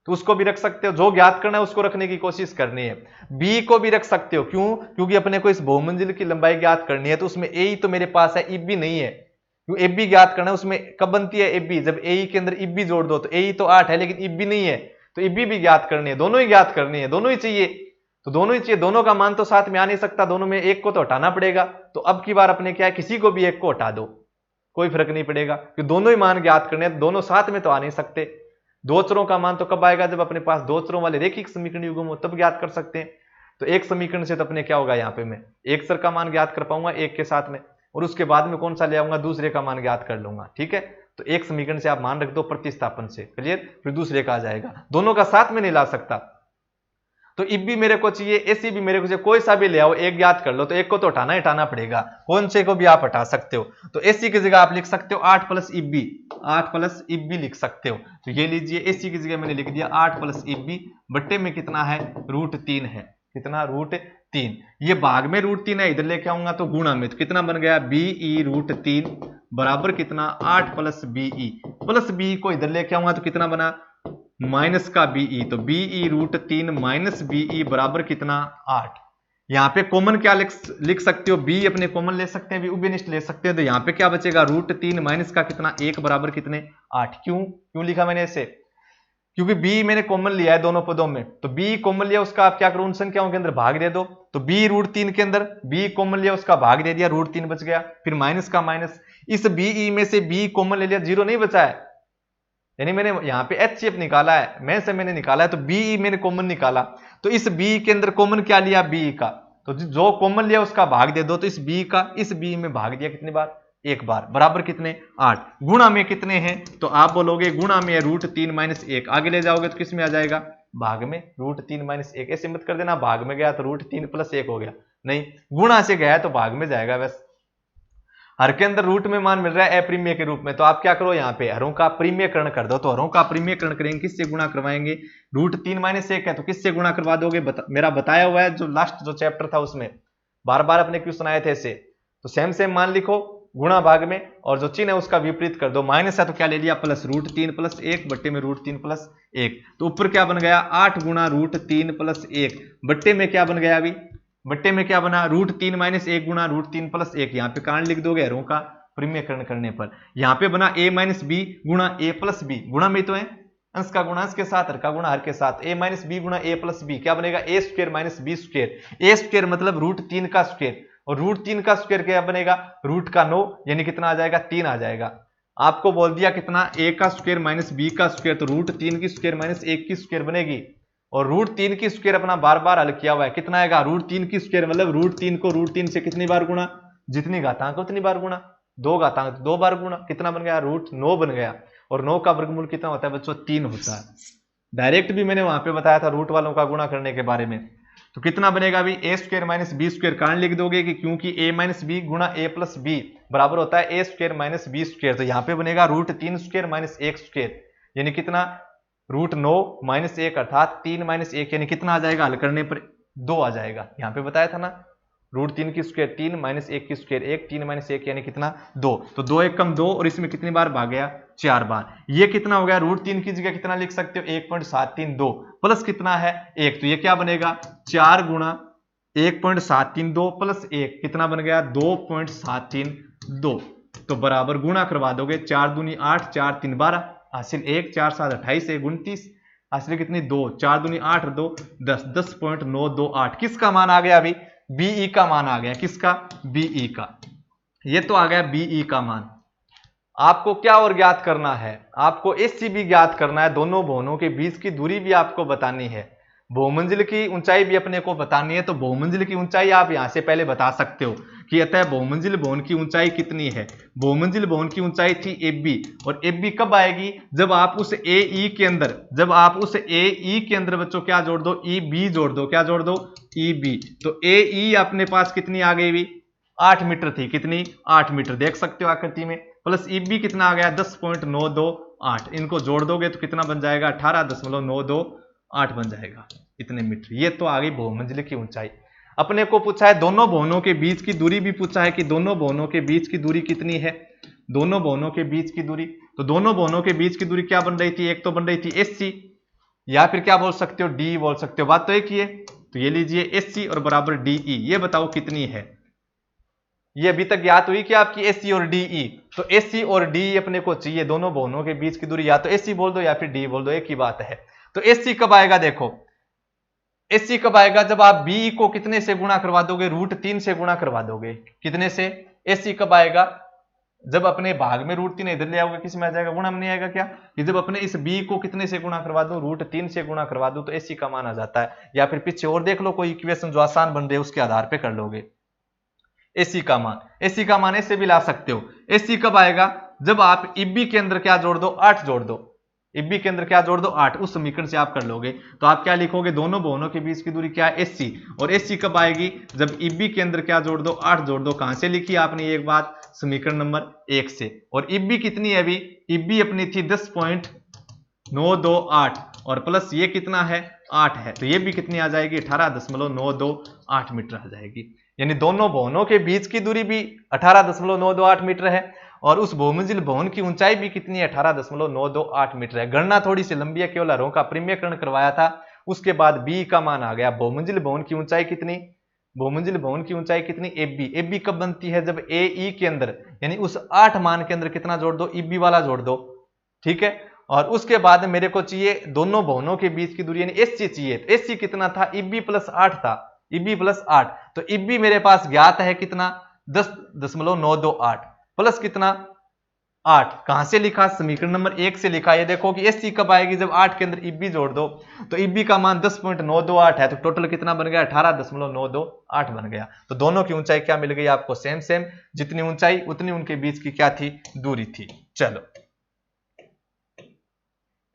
तो उसको भी रख सकते हो, जो ज्ञात करना है उसको रखने की कोशिश करनी है। बी को भी रख सकते हो, क्यों, क्योंकि अपने को इस बहुमंजिल की लंबाई ज्ञात करनी है, तो उसमें ए तो मेरे पास है, इब भी नहीं है, क्यों एब भी ज्ञात करना है, उसमें कब बनती है एब भी, जब ए के अंदर इब भी जोड़ दो, तो ए तो 8 है लेकिन इब भी नहीं है, तो इब भी ज्ञात करनी है, दोनों ही ज्ञात करनी है, दोनों ही चाहिए, तो दोनों ही चाहिए, दोनों का मान तो साथ में आ नहीं सकता, दोनों में एक को तो हटाना पड़ेगा, तो अब की बार अपने क्या है किसी को भी एक को हटा दो, कोई फर्क नहीं पड़ेगा, कि दोनों ही मान ज्ञात करने हैं, दोनों साथ में तो आ नहीं सकते। दो चरों का मान तो कब आएगा, जब अपने पास दो चरों वाले रेखिक समीकरण युग्म हो तब ज्ञात कर सकते हैं। तो एक समीकरण से तो अपने क्या होगा, यहाँ पे मैं एक चर का मान ज्ञात कर पाऊंगा एक के साथ में, और उसके बाद में कौन सा ले आऊंगा, दूसरे का मान ज्ञात कर लूंगा, ठीक है। तो एक समीकरण से आप मान रख दो प्रतिस्थापन से, क्लियर, फिर दूसरे का आ जाएगा, दोनों का साथ में नहीं ला सकता। तो इब भी मेरे को चाहिए, एसी भी मेरे को चाहिए, कोई सा भी ले आओ, एक ज्ञात कर लो, तो एक को तो हटाना ही हटाना पड़ेगा, कौन से को भी आप हटा सकते हो। तो एसी की जगह आप लिख सकते हो 8 प्लस इबी, 8 प्लस इबी लिख सकते हो। तो ये लीजिए एसी की जगह मैंने लिख दिया 8 प्लस इबी, बट्टे में कितना है √3 है, कितना √3, ये भाग में √3 है, इधर लेके आऊंगा तो गुणा में, तो कितना बन गया बीई √3 बराबर कितना 8 प्लस बीई, प्लस बी को इधर लेके आऊंगा तो कितना बना माइनस का बीई, तो बीई √3 माइनस बीई बराबर कितना 8। यहाँ पे कॉमन क्या लिख सकते हो, बी अपने कॉमन ले सकते हैं, उभयनिष्ठ ले सकते हैं, तो यहाँ पे क्या बचेगा √3 माइनस का कितना 1 बराबर कितने 8। क्यों लिखा मैंने ऐसे, क्योंकि b मैंने कॉमन लिया है दोनों पदों में, तो b कॉमन लिया उसका आप क्या करो उन संख्याओं के अंदर भाग दे दो, तो b √3 के अंदर b कॉमन लिया उसका भाग दे दिया, √3 बच गया, फिर माइनस का माइनस, इस बीई में से b कॉमन ले लिया, जीरो नहीं बचा है, यानी मैंने यहाँ पे HCF निकाला है, में से मैंने निकाला है, तो बीई मैंने कॉमन निकाला, तो इस बी के अंदर कॉमन क्या लिया बी का, तो जो कॉमन लिया उसका भाग दे दो, तो इस बी का इस बी में भाग दिया कितनी बार, एक बार, बराबर कितने 8। गुणा में कितने हैं, तो आप बोलोगे गुणा में √3 माइनस 1, आगे ले जाओगे तो किस में आ जाएगा भाग में √3 माइनस 1, ऐसे मत कर देना भाग में गया तो √3 प्लस 1 हो गया, नहीं गुणा से गया तो भाग में जाएगा, बस हर के अंदर रूट में मान मिल रहा है अप्रिमेय के रूप में, तो आप क्या करो यहाँ पे हरों का प्रीमियकरण कर दो, तो हरों का प्रीमियकरण करेंगे, किससे गुणा करवाएंगे, √3 माइनस 1 है तो किससे गुणा करवा दोगे, मेरा बताया हुआ है जो लास्ट जो चैप्टर था उसमें बार बार अपने क्वेश्चन आए थे ऐसे, तो सेम मान लिखो गुणा भाग में, और जो चिन्ह है उसका विपरीत कर दो, माइनस है तो क्या ले लिया प्लस, √3 प्लस 1 बट्टे में √3 प्लस 1, तो ऊपर क्या बन गया 8 गुणा √3 प्लस 1, बट्टे में क्या बन गया, अभी बट्टे में क्या बना √3 माइनस 1 गुणा √3 प्लस 1, यहाँ पे कारण लिख दोगे हरों का प्रीमियकरण करने पर, यहाँ पे बना a माइनस बी गुणा a प्लस बी, गुणा में तो है अंश का गुणा अंश के साथ, हर का गुणा हर के साथ, a माइनस बी गुणा a प्लस बी, क्या बनेगा a square minus B square, a square मतलब √3 का स्क्वायर, और √3 का स्क्वायर क्या बनेगा रूट का 9, यानी कितना आ जाएगा 3 आ जाएगा। आपको बोल दिया कितना a का स्क्वायर माइनस b का स्क्वायर, तो √3 की स्क्वायर माइनस 1 की स्क्वायर बनेगी, और √3 की स्क्वायर अपना बार बार हल किया हुआ है, कितना आएगा √3 की स्क्वायर मतलब √3 को √3 से कितनी बार गुणा, जितनी घातांक उतनी बार गुणा, 2 घातांक 2 बार गुणा, कितना बन गया √9 बन गया, और 9 का वर्गमूल कितना होता है बच्चों 3 होता है, डायरेक्ट भी मैंने वहां पे बताया था रूट वालों का गुणा करने के बारे में। तो कितना बनेगा अभी a square minus B square, कारण लिख दोगे कि क्योंकि a माइनस बी गुणा a प्लस बी बराबर होता है a square minus B square, तो यहाँ पे बनेगा √3 स्क्वायर माइनस 1 स्क्वायर, यानी कितना √9 माइनस 1 अर्थात 3 माइनस 1, यानी कितना आ जाएगा हल करने पर 2 आ जाएगा, यहाँ पे बताया था ना √3 की स्क्वायर 3 माइनस 1 की स्क्वायर 1, 3 माइनस 1 यानी कितना 2, तो 2 1 कम 2 और इसमें कितनी बार भाग गया 4 बार। ये कितना हो गया √3 की जगह कितना लिख सकते हो 1.732 प्लस कितना है 1, तो ये क्या बनेगा 4 गुणा 1.732 प्लस 1 कितना बन गया 2.732, तो बराबर गुणा करवा दोगे 4 दूनी 8 4 3 12 हासिल 1 4 7 28 1 29 हासिल कितनी 2 4 दूनी 8 2 10 10.928 किसका मान आ गया अभी बीई का मान आ गया, किसका बीई का, ये तो आ गया बीई का मान। आपको क्या और ज्ञात करना है, आपको एससी भी ज्ञात करना है, दोनों भवनों के बीच की दूरी भी आपको बतानी है, बहुमंजिल की ऊंचाई भी अपने को बतानी है। तो बहुमंजिल की ऊंचाई आप यहां से पहले बता सकते हो कि अतः बहुमंजिल भवन की ऊंचाई कितनी है। बहुमंजिल भवन की ऊंचाई थी AB, और AB कब आएगी जब आप उस AE के अंदर, जब आप उस AE के अंदर बच्चों क्या जोड़ दो EB जोड़ दो, क्या जोड़ दो EB, तो AE अपने पास कितनी आ गई 8 मीटर थी, कितनी 8 मीटर देख सकते हो आकृति में, प्लस EB कितना आ गया 10.928, इनको जोड़ दोगे तो कितना बन जाएगा 18.928 बन जाएगा इतने मीटर। ये तो आ गई बहुमंजिल की ऊंचाई। अपने को पूछा है दोनों भवनों के बीच की दूरी भी पूछा है कि दोनों भवनों के बीच की दूरी कितनी है, दोनों भवनों के बीच की दूरी, तो दोनों भवनों के बीच की दूरी क्या बन रही थी, एक तो बन रही थी SC या फिर क्या बोल सकते हो DE बोल सकते हो, बात तो एक ही है। तो ये लीजिए SC और बराबर DE, ये बताओ कितनी है, ये अभी तक ज्ञात हुई कि आपकी SC और DE, तो SC और DE अपने को चाहिए, दोनों भवनों के बीच की दूरी या तो SC बोल दो या फिर DE बोल दो, एक ही बात है। तो SC कब आएगा, देखो SC कब आएगा जब आप BE को कितने से गुणा करवा दोगे √3 से गुणा करवा दोगे, कितने से, SC कब आएगा जब अपने भाग में √3 इधर ले आओगे किस में आ जाएगा, गुणा में नहीं आएगा क्या, कि जब अपने इस BE को कितने से गुणा करवा दो √3 से गुणा करवा दो तो SC का मान आ जाता है। या फिर पीछे और देख लो कोई इक्वेशन जो आसान बन रही है उसके आधार पे कर लोगे SC का मान, SC का मान ऐसे भी ला सकते हो। SC कब आएगा जब आप EB के अंदर क्या जोड़ दो 8 जोड़ दो, EB के अंदर क्या जोड़ दो 8, उस समीकरण से आप कर लोगे तो आप क्या लिखोगे दोनों भवनों के बीच की दूरी क्या है SC, और SC कब आएगी जब EB के अंदर क्या जोड़ दो 8 जोड़ दो, कहां से लिखी आपने एक बात समीकरण नंबर 1 से, और EB कितनी है अभी, EB अपनी थी 10.928 और प्लस ये कितना है 8 है, तो ये भी कितनी आ जाएगी 18.928 मीटर आ जाएगी। यानी दोनों भवनों के बीच की दूरी भी 18.928 मीटर है और उस बहुमंजिल भवन की ऊंचाई भी कितनी है 18.928 मीटर है। गणना थोड़ी सी लंबी है, केवल हरों का परिमेयकरण करवाया था, उसके बाद बी का मान आ गया। बहुमंजिल भवन की ऊंचाई कितनी, बहुमंजिल भवन की ऊंचाई कितनी AB, AB कब बनती है जब AE के अंदर यानी उस 8 मान के अंदर कितना जोड़ दो EB वाला जोड़ दो, ठीक है। और उसके बाद मेरे को चाहिए दोनों भवनों के बीच की दूरी यानी SC चाहिए, तो SC कितना था EB प्लस 8 था, EB प्लस 8, तो EB मेरे पास ज्ञात है कितना 10.928 प्लस कितना 8, कहां से लिखा समीकरण नंबर 1 से लिखा। ये देखो कि SC कब आएगी जब 8 के अंदर EB जोड़ दो, तो EB का मान 10.928 है, तो टोटल कितना बन गया 18.928 बन गया। तो दोनों की ऊंचाई क्या मिल गई आपको, सेम सेम, जितनी ऊंचाई उतनी उनके बीच की क्या थी, दूरी थी। चलो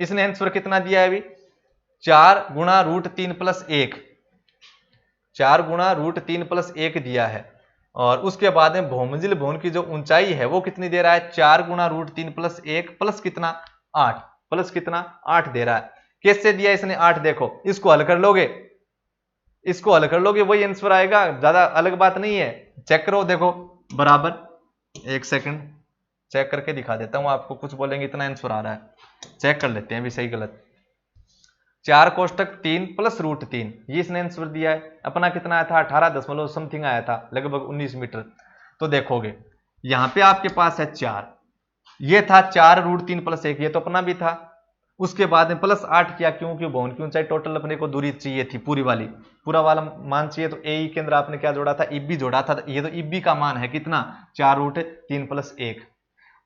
इसने आंसर कितना दिया है अभी 4 गुणा √3 प्लस 1, 4 गुणा √3 प्लस 1 दिया है। और उसके बाद में बहुमंजिल भवन की जो ऊंचाई है वो कितनी दे रहा है 4 गुणा √3 प्लस 1 प्लस कितना 8, प्लस कितना 8 दे रहा है। कैसे दिया इसने 8, देखो इसको हल कर लोगे, इसको हल कर लोगे वही आंसर आएगा, ज्यादा अलग बात नहीं है। चेक करो, देखो बराबर, एक सेकंड चेक करके दिखा देता हूं आपको, कुछ बोलेंगे इतना आंसर आ रहा है, चेक कर लेते हैं अभी सही गलत। 4 कोष्टक 3 प्लस √3, ये इसने आंसर दिया है। अपना कितना आया था 18 समथिंग आया था, लगभग 19 मीटर। तो देखोगे यहां पे आपके पास है 4, ये था 4 √3 प्लस 1, ये तो अपना भी था। उसके बाद में प्लस 8 किया, क्योंकि भवन की ऊंचाई टोटल अपने को दूरी चाहिए थी पूरी वाली, पूरा वाला मान चाहिए, तो AE के अंदर आपने क्या जोड़ा था EB जोड़ा था। ये तो EB का मान है कितना 4 √3 प्लस 1,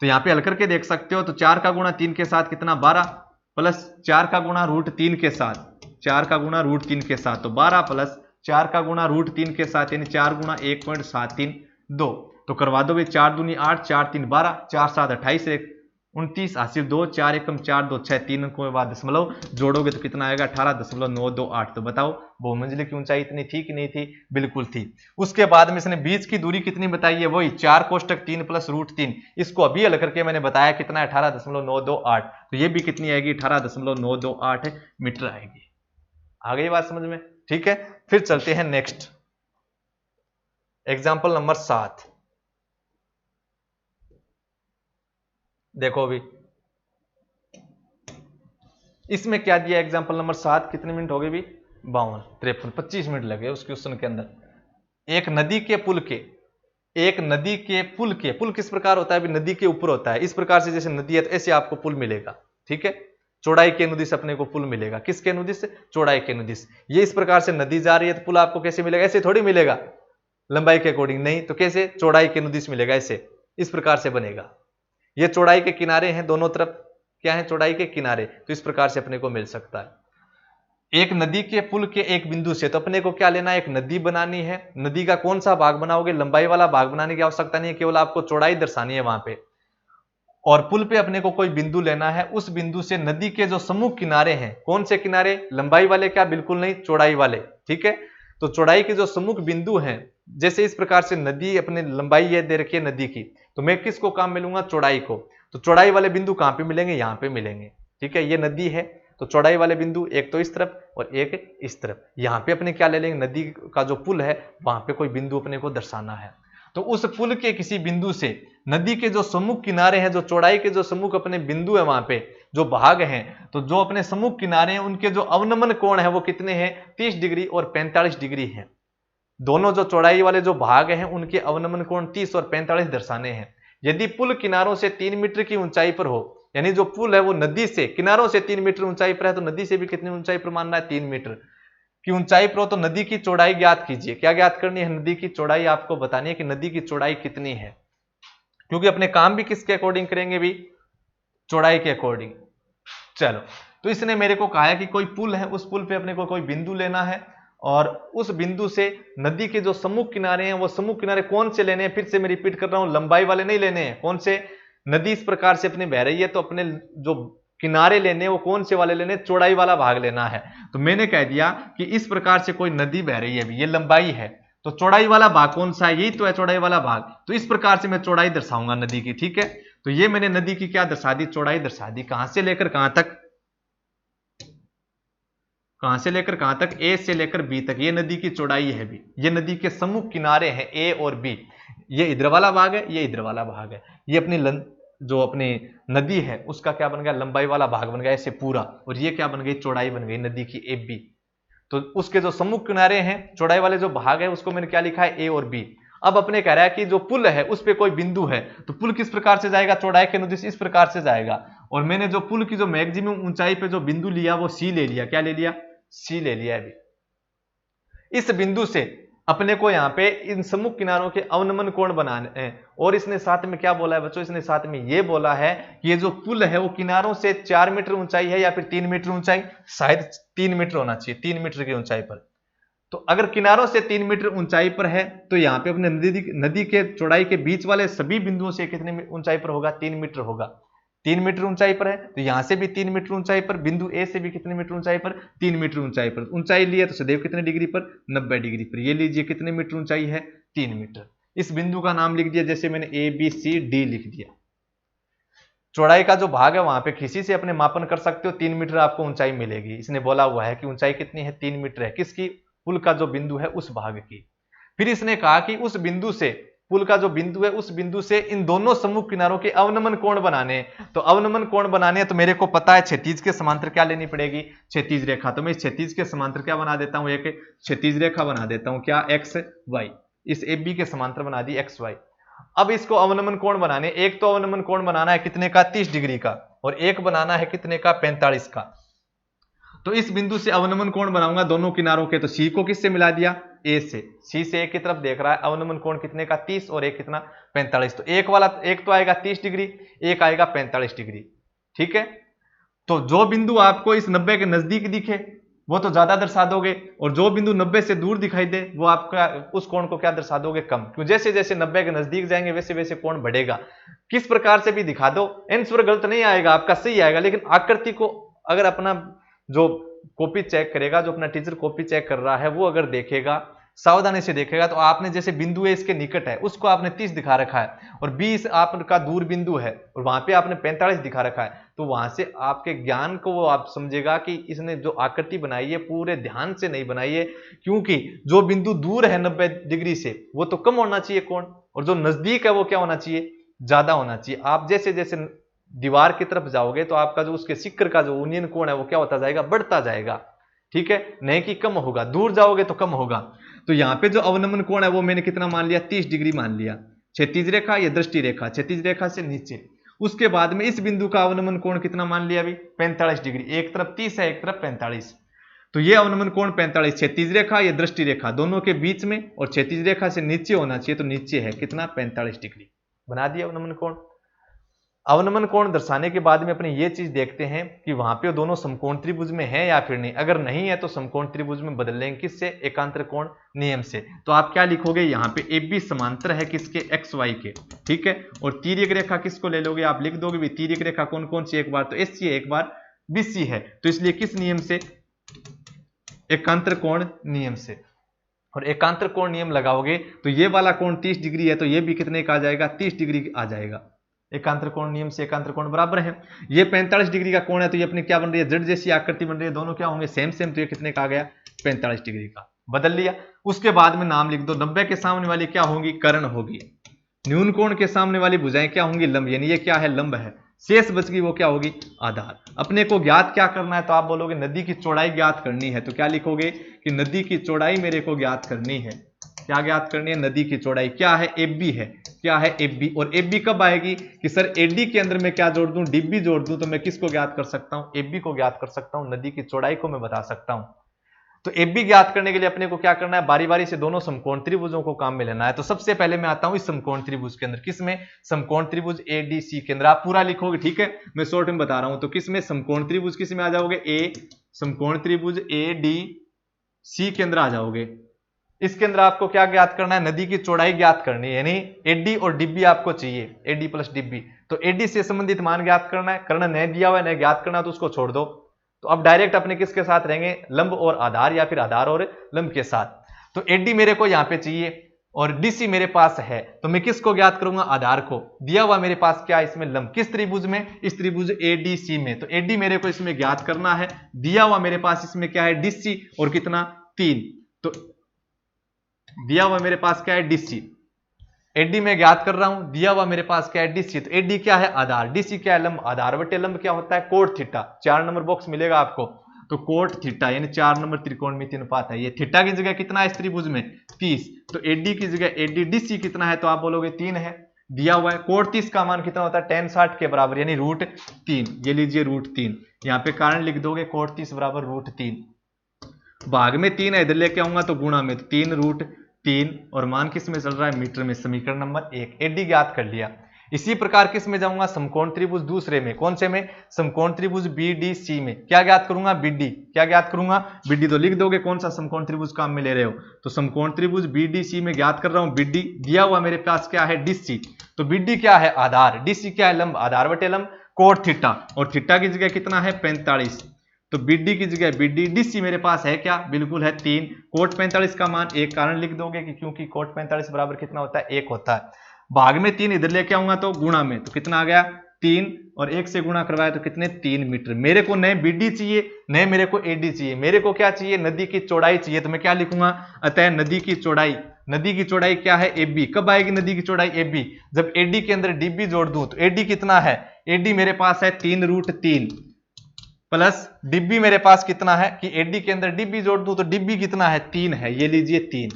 तो यहाँ पे हल करके देख सकते हो। तो 4 का गुणा 3 के साथ कितना 12, प्लस 4 का गुणा √3 के साथ, 4 का गुणा √3 के साथ तो 12, प्लस 4 का गुणा √3 के साथ यानी 4 गुणा 1.732, तो करवा दोगे 4 दूनी 8, 4 3 12, 4 7 28, 1 29 हासिल 2, 4 एकम 4 2 6, 3 के बाद दशमलव जोड़ोगे तो कितना आएगा 18.928। तो बताओ बहुमंजिले की ऊंचाई इतनी थी कि नहीं थी, बिल्कुल थी। उसके बाद में इसने बीच की दूरी कितनी बताई है, वही 4 कोष्टक 3 प्लस √3, इसको अभी हल करके मैंने बताया कितना है 18.928, तो ये भी कितनी आएगी 18.928 मीटर आएगी। आ गई बात समझ में, ठीक है। फिर चलते हैं नेक्स्ट। एग्जाम्पल नंबर 7 देखो अभी इसमें क्या दिया, एग्जाम्पल नंबर 7 कितने मिनट हो गए भी, 52, 53, 25 मिनट लगे उस क्वेश्चन के अंदर। एक नदी के पुल के, एक नदी के पुल के, पुल किस प्रकार होता है अभी, नदी के ऊपर होता है, इस प्रकार से जैसे नदी है तो ऐसे आपको पुल मिलेगा, ठीक है। चौड़ाई के अनुदिश अपने को पुल मिलेगा, किसके अनुदिश, चौड़ाई के अनुदिश। ये इस प्रकार से नदी जा रही है तो पुल आपको कैसे मिलेगा, ऐसे थोड़ी मिलेगा लंबाई के अकॉर्डिंग, नहीं तो कैसे, चौड़ाई के अनुदिश मिलेगा, ऐसे इस प्रकार से बनेगा। ये चौड़ाई के किनारे हैं दोनों तरफ, क्या है, चौड़ाई के किनारे, तो इस प्रकार से अपने को मिल सकता है। एक नदी के पुल के एक बिंदु से, तो अपने को क्या लेना है, एक नदी बनानी है। नदी का कौन सा भाग बनाओगे, लंबाई वाला भाग बनाने की आवश्यकता नहीं है, केवल आपको चौड़ाई दर्शानी है वहां पे। और पुल पे अपने को कोई बिंदु लेना है, उस बिंदु से नदी के जो सम्मुख किनारे हैं, कौन से किनारे, लंबाई वाले क्या, बिल्कुल नहीं, चौड़ाई वाले, ठीक है। तो चौड़ाई के जो सम्मुख बिंदु हैं, जैसे इस प्रकार से नदी अपने लंबाई ये दे रखी है नदी की, तो मैं किसको काम मिलूंगा, चौड़ाई को। तो चौड़ाई वाले बिंदु कहां पे मिलेंगे, यहां पे मिलेंगे, ठीक है। ये नदी है तो चौड़ाई वाले बिंदु एक तो इस तरफ और एक इस तरफ, यहां पे अपने क्या ले लेंगे, नदी का जो पुल है वहां पे कोई बिंदु अपने को दर्शाना है। तो उस पुल के किसी बिंदु से नदी के जो सम्मुख किनारे हैं, जो चौड़ाई के जो सम्मुख अपने बिंदु है वहां पे जो भाग हैं, तो जो अपने सम्मुख किनारे हैं उनके जो अवनमन कोण है वो कितने हैं, 30 डिग्री और 45 डिग्री है। दोनों जो चौड़ाई वाले जो भाग हैं उनके अवनमन कोण 30 और 45 दर्शाने हैं। यदि पुल किनारों से 3 मीटर की ऊंचाई पर हो, यानी जो पुल है वो नदी से किनारों से 3 मीटर ऊंचाई पर है, तो नदी से भी कितनी ऊंचाई पर मानना है, 3 मीटर की ऊंचाई पर हो, तो नदी की चौड़ाई ज्ञात कीजिए। क्या ज्ञात करनी है, नदी की चौड़ाई आपको बतानी है कि नदी की चौड़ाई कितनी है, क्योंकि अपने काम भी किसके अकॉर्डिंग करेंगे भी, चौड़ाई के अकॉर्डिंग। चलो, तो इसने मेरे को कहा है कि कोई पुल है, उस पुल पे अपने को कोई बिंदु लेना है, और उस बिंदु से नदी के जो सम्मुख किनारे हैं वो सम्मुख किनारे कौन से लेने हैं, फिर से मैं रिपीट कर रहा हूं, लंबाई वाले नहीं लेने हैं। कौन से, नदी इस प्रकार से अपने बह रही है तो अपने जो किनारे लेने हैं वो कौन से वाले लेने, चौड़ाई वाला भाग लेना है। तो मैंने कह दिया कि इस प्रकार से कोई नदी बह रही है, ये लंबाई है, तो चौड़ाई वाला भाग कौन सा है, यही तो है चौड़ाई वाला भाग। तो इस प्रकार से मैं चौड़ाई दर्शाऊंगा नदी की, ठीक है। तो ये मैंने नदी की क्या दर्शा दी, चौड़ाई दर्शा दी। कहां से लेकर कहां तक, कहां से लेकर कहां तक, ए से लेकर बी तक, ये नदी की चौड़ाई है भी। ये नदी के सम्मुख किनारे हैं ए और बी, ये इधर वाला भाग है, ये इधर वाला भाग है। ये अपनी जो अपनी नदी है उसका क्या बन गया, लंबाई वाला भाग बन गया ऐसे पूरा, और ये क्या बन गई, चौड़ाई बन गई नदी की ए बी। तो उसके जो सम्मुख किनारे हैं, चौड़ाई वाले जो भाग है, उसको मैंने क्या लिखा है, ए और बी। अब अपने कह रहा है कि जो पुल है उस पे कोई बिंदु है, तो पुल किस प्रकार से जाएगा, चौड़ाई के अनुदिश इस प्रकार से जाएगा। और मैंने जो पुल की जो मैक्सिमम ऊंचाई पे जो बिंदु लिया वो सी ले लिया, क्या ले लिया, सी ले लिया अभी। इस बिंदु से अपने को यहां पे इन सम्मुख किनारों के अवनमन कोण बनाने हैं। और इसने साथ में क्या बोला है बच्चों, इसने साथ में ये बोला है कि ये जो पुल है वो किनारों से 4 मीटर ऊंचाई है या फिर 3 मीटर ऊंचाई, शायद 3 मीटर होना चाहिए, 3 मीटर की ऊंचाई पर। तो अगर किनारों से 3 मीटर ऊंचाई पर है तो यहां पे अपने नदी के चौड़ाई के बीच वाले सभी बिंदुओं से कितने ऊंचाई पर होगा, 3 मीटर होगा। 3 मीटर ऊंचाई पर है तो यहां से भी 3 मीटर ऊंचाई पर, बिंदु ए से भी कितने मीटर ऊंचाई पर, 3 मीटर ऊंचाई पर। ऊंचाई लिया तो सदैव कितने डिग्री पर, 90 डिग्री पर। ये लीजिए कितने मीटर ऊंचाई है, 3 मीटर। इस बिंदु का नाम लिख दिया, जैसे मैंने ए बी सी डी लिख दिया। चौड़ाई का जो भाग है वहां पे किसी से अपने मापन कर सकते हो, 3 मीटर आपको ऊंचाई मिलेगी। इसने बोला हुआ है कि ऊंचाई कितनी है, 3 मीटर है, किसकी, पुल का जो बिंदु है उस भाग की। फिर इसने कहा कि उस बिंदु से, पुल का जो बिंदु है उस बिंदु से इन दोनों सम्मुख किनारों के अवनमन कोण बनाने। तो अवनमन कोण बनाने तो मेरे को पता है क्षैतिज के समांतर क्या लेनी पड़ेगी, क्षैतिज रेखा। तो मैं इस क्षैतिज के समांतर क्या बना देता हूं, एक क्षैतिज रेखा बना देता हूं, क्या, एक्स वाई। इस ए बी के समांतर बना दी एक्स वाई। अब इसको अवनमन कोण बनाने, एक तो अवनमन कोण बनाना है कितने का, 30 डिग्री का, और एक बनाना है कितने का, 45 का। तो इस बिंदु से अवनमन कोण बनाऊंगा दोनों किनारों के। तो सी को किससे मिला दिया, ए से। सी से एक की तरफ देख रहा है, अवनमन कोण कितने का, 30, और एक कितना, 45। तो एक वाला, एक तो आएगा 30 डिग्री, एक आएगा 45 डिग्री, ठीक है। तो जो बिंदु आपको इस 90 के नजदीक दिखे वो तो ज्यादा दर्शा दोगे, और जो बिंदु 90 से दूर दिखाई दे वो आपका उस कोण को क्या दर्शा दोगे, कम। क्यों, जैसे जैसे 90 के नजदीक जाएंगे वैसे वैसे कोण बढ़ेगा। किस प्रकार से भी दिखा दो, आंसर गलत नहीं आएगा, आपका सही आएगा, लेकिन आकृति को अगर अपना जो कॉपी चेक करेगा, जो अपना टीचर कॉपी चेक कर रहा है वो अगर देखेगा, सावधानी से देखेगा तो आपने जैसे बिंदु ए इसके निकट है उसको आपने 30 दिखा रखा है और बी आपका दूर बिंदु है और वहां पे आपने 45 दिखा रखा है, तो वहां से आपके ज्ञान को वो आप समझेगा कि इसने जो आकृति बनाई है पूरे ध्यान से नहीं बनाई है, क्योंकि जो बिंदु दूर है 90 डिग्री से वो तो कम होना चाहिए कोण, और जो नजदीक है वो क्या होना चाहिए, ज्यादा होना चाहिए। आप जैसे जैसे दीवार की तरफ जाओगे तो आपका जो उसके शिखर का जो यूनियन कोण है वो क्या होता जाएगा, बढ़ता जाएगा, ठीक है, नहीं कि कम होगा, दूर जाओगे तो कम होगा। तो यहां पे जो अवनमन कोण है वो मैंने कितना मान लिया, 30 डिग्री मान लिया। क्षैतिज रेखा या दृष्टि रेखा, क्षैतिज रेखा से नीचे। उसके बाद में इस बिंदु का अवनमन कोण कितना मान लिया अभी, 45 डिग्री। एक तरफ 30 है, एक तरफ 45, तो ये अवनमन कोण 45 क्षैतिज रेखा या दृष्टि रेखा दोनों के बीच में और क्षैतिज रेखा से नीचे होना चाहिए, तो नीचे है कितना, 45 डिग्री। बना दिया अवनमन कोण। अवनमन कोण दर्शाने के बाद में अपने ये चीज देखते हैं कि वहां पे दोनों समकोण त्रिभुज में है या फिर नहीं। अगर नहीं है तो समकोण त्रिभुज में बदल लेंगे, किससे, एकांतर कोण नियम से। तो आप क्या लिखोगे, यहाँ पे ए बी समांतर है किसके, एक्स वाई के, ठीक है, और तिर्यक रेखा किसको ले लोगे, आप लिख दोगे भी तिर्यक रेखा कौन कौन सी, एक बार तो एस सी है, एक बार बी सी है, तो इसलिए किस नियम से, एकांतर कोण नियम से। और एकांतर कोण नियम लगाओगे तो ये वाला कोण 30 डिग्री है, तो ये भी कितने का आ जाएगा, 30 डिग्री आ जाएगा। एकांतर कोण नियम से एकांतर कोण बराबर है। ये 45 डिग्री का कोण है, तो ये अपनी क्या बन रही है, जेड जैसी आकृति बन रही है, दोनों क्या होंगे, सेम सेम, तो ये कितने का आ गया, 45 डिग्री का। बदल लिया। उसके बाद में नाम लिख दो, 90 के सामने वाली क्या होंगी, कर्ण होगी। न्यून कोण के सामने वाली भुजाएं क्या होंगी, लंब, यानी ये क्या है, लंब है। शेष बच गई वो क्या होगी, आधार। अपने को ज्ञात क्या करना है, तो आप बोलोगे नदी की चौड़ाई ज्ञात करनी है, तो क्या लिखोगे कि नदी की चौड़ाई मेरे को ज्ञात करनी है। क्या ज्ञात करनी है, नदी की चौड़ाई। क्या है, एबी है, क्या है, एबी। और एबी कब आएगी कि सर एडी के अंदर मैं क्या जोड़ दूं, डीबी जोड़ दूं, तो मैं किसको ज्ञात कर सकता हूं, एबी को ज्ञात कर सकता हूं, नदी की चौड़ाई को मैं बता सकता हूं। तो एबी ज्ञात करने के लिए अपने को क्या करना है, बारी बारी से दोनों समकोण त्रिभुजों को काम में लेना है। तो सबसे पहले मैं आता हूं इस समकोण त्रिभुज के अंदर, किसमें, समकोण त्रिभुज एडीसी के अंदर। आप पूरा लिखोगे, ठीक है, मैं शॉर्ट में बता रहा हूं। तो किसमें, समकोण त्रिभुज किसमें आ जाओगे, ए समकोण त्रिभुज एडीसी के अंदर आ जाओगे। इसके अंदर आपको क्या ज्ञात करना है, नदी की चौड़ाई ज्ञात करनी है, यानी एडी और डीबी आपको चाहिए, एडी प्लस डीबी। तो एडी से संबंधित मान ज्ञात करना है, कर्ण नहीं दिया हुआ है, नहीं ज्ञात करना तो उसको छोड़ दो। तो अब डायरेक्ट अपने किसके साथ रहेंगे, लंब और आधार, या फिर आधार और लंब के साथ। तो एडी मेरे को यहां पे चाहिए और डीसी मेरे पास है, तो मैं किसको ज्ञात करूंगा, आधार को। दिया हुआ मेरे पास क्या है, इसमें लंब, किस त्रिभुज में, इस त्रिभुज एडीसी में। तो एडी मेरे को इसमें ज्ञात करना है। दिया हुआ मेरे पास इसमें क्या है, डीसी, और कितना, 3। तो दिया हुआ मेरे पास क्या है, डीसी। एडी में ज्ञात कर रहा हूं, दिया हुआ मेरे पास क्या है, डीसी। तो एडी क्या है, आधार, डीसी क्या है, लंब। आधार बटे लंब क्या होता है, कोट थीटा। 4 नंबर बॉक्स मिलेगा आपको, तो कोट थीटा यानी 4 नंबर त्रिकोणमिति अनुपात है। ये थीटा की जगह कितना है इस त्रिभुज में, 30। तो एडी की जगह एडी डीसी कितना है, तो आप बोलोगे 3 है। दिया हुआ है कोट 30 का मान कितना होता है, tan 60 के बराबर, यानी √3। ये लीजिए √3, यहां पे कारण लिख दोगे, कोट 30 बराबर √3। भाग में 3 है, इधर लेके आऊंगा तो गुणा में, तो 3√3, और मान किस में चल रहा है, मीटर में। समीकरण नंबर 1 एडी ज्ञात कर लिया। इसी प्रकार किस में जाऊंगा, समकोण त्रिभुज दूसरे में। कौन से में, समकोण त्रिभुज बीडीसी में। क्या ज्ञात करूंगा, बीडी। क्या ज्ञात करूंगा, बीडी। तो लिख दोगे कौन सा समकोण त्रिभुज काम में ले रहे हो, तो समकोण त्रिभुज बीडीसी में ज्ञात कर रहा हूं बीडी। दिया हुआ मेरे पास क्या है, डीसी। तो बीडी क्या है, आधार, डीसी क्या है, लंब। आधार बटे लंब, कोट थीटा, और थीटा की जगह कितना है, 45। तो बीडी की जगह बीडी, डीसी मेरे पास है क्या, बिल्कुल है 3। कोट 45 का मान 1, कारण लिख दोगे कि क्योंकि कोट 45 बराबर कितना होता है, 1 होता है। भाग में 3 इधर लेके आऊंगा तो गुणा में, तो कितना आ गया, 3, और 1 से गुणा करवाया तो कितने, 3 मीटर। मेरे को नए बीडी चाहिए, नए मेरे को एडी चाहिए। मेरे को क्या चाहिए, नदी की चौड़ाई चाहिए। तो मैं क्या लिखूंगा, अतः नदी की चौड़ाई। नदी की चौड़ाई क्या है, एबी। कब आएगी नदी की चौड़ाई, एबी, जब एडी के अंदर डीबी जोड़ दूं। तो एडी कितना है, एडी मेरे पास है 3√3 प्लस डीबी मेरे पास कितना है, कि एडी के अंदर डीबी जोड़ दूं तो डीबी कितना है, 3 है। ये लीजिए 3,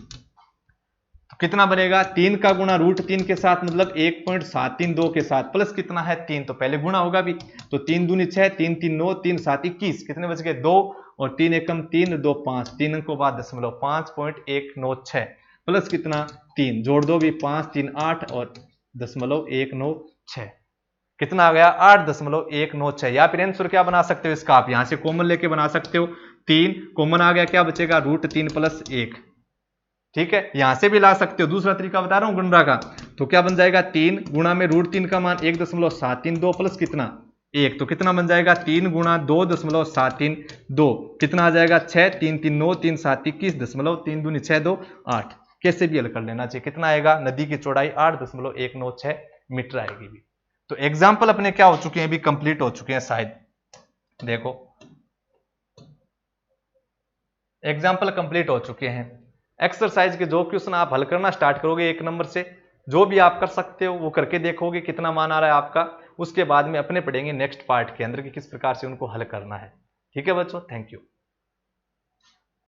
तो कितना बनेगा, 3 का गुणा √3 के साथ, मतलब 1.732 के साथ, प्लस कितना है 3, तो पहले गुणा होगा भी। तो 3 दूनी 6, 3 3 9, 3 7 21, कितने बच गए, 2, और 3 एकम 3, 2 5, 3 अंकों बाद दशमलव, 5.196 प्लस कितना 3, जोड़ दो भी, 5 3 8 और 0.196, कितना आ गया, 8.196। या फिर आंसर क्या बना सकते हो इसका, आप यहां से कॉमन लेके बना सकते हो। 3 कॉमन आ गया, क्या बचेगा, √3 + 1, ठीक है। यहां से भी ला सकते हो, दूसरा तरीका बता रहा हूं गणना का। तो क्या बन जाएगा, 3 गुणा में √3 का मान 1.732 प्लस कितना 1, तो कितना बन जाएगा 3 गुणा 2.73 2, कितना आ जाएगा 6, 3 3 9, 3 7 21, 3 दूनी 6 2 8। कैसे भी हल कर लेना चाहिए। कितना आएगा, नदी की चौड़ाई 8.196 मीटर आएगी भी। तो एग्जाम्पल अपने क्या हो चुके हैं, अभी कंप्लीट हो चुके हैं शायद। देखो एग्जाम्पल कंप्लीट हो चुके हैं। एक्सरसाइज के जो क्वेश्चन आप हल करना स्टार्ट करोगे 1 नंबर से, जो भी आप कर सकते हो वो करके देखोगे कितना मान आ रहा है आपका। उसके बाद में अपने पढ़ेंगे नेक्स्ट पार्ट के अंदर कि किस प्रकार से उनको हल करना है। ठीक है बच्चों, थैंक यू।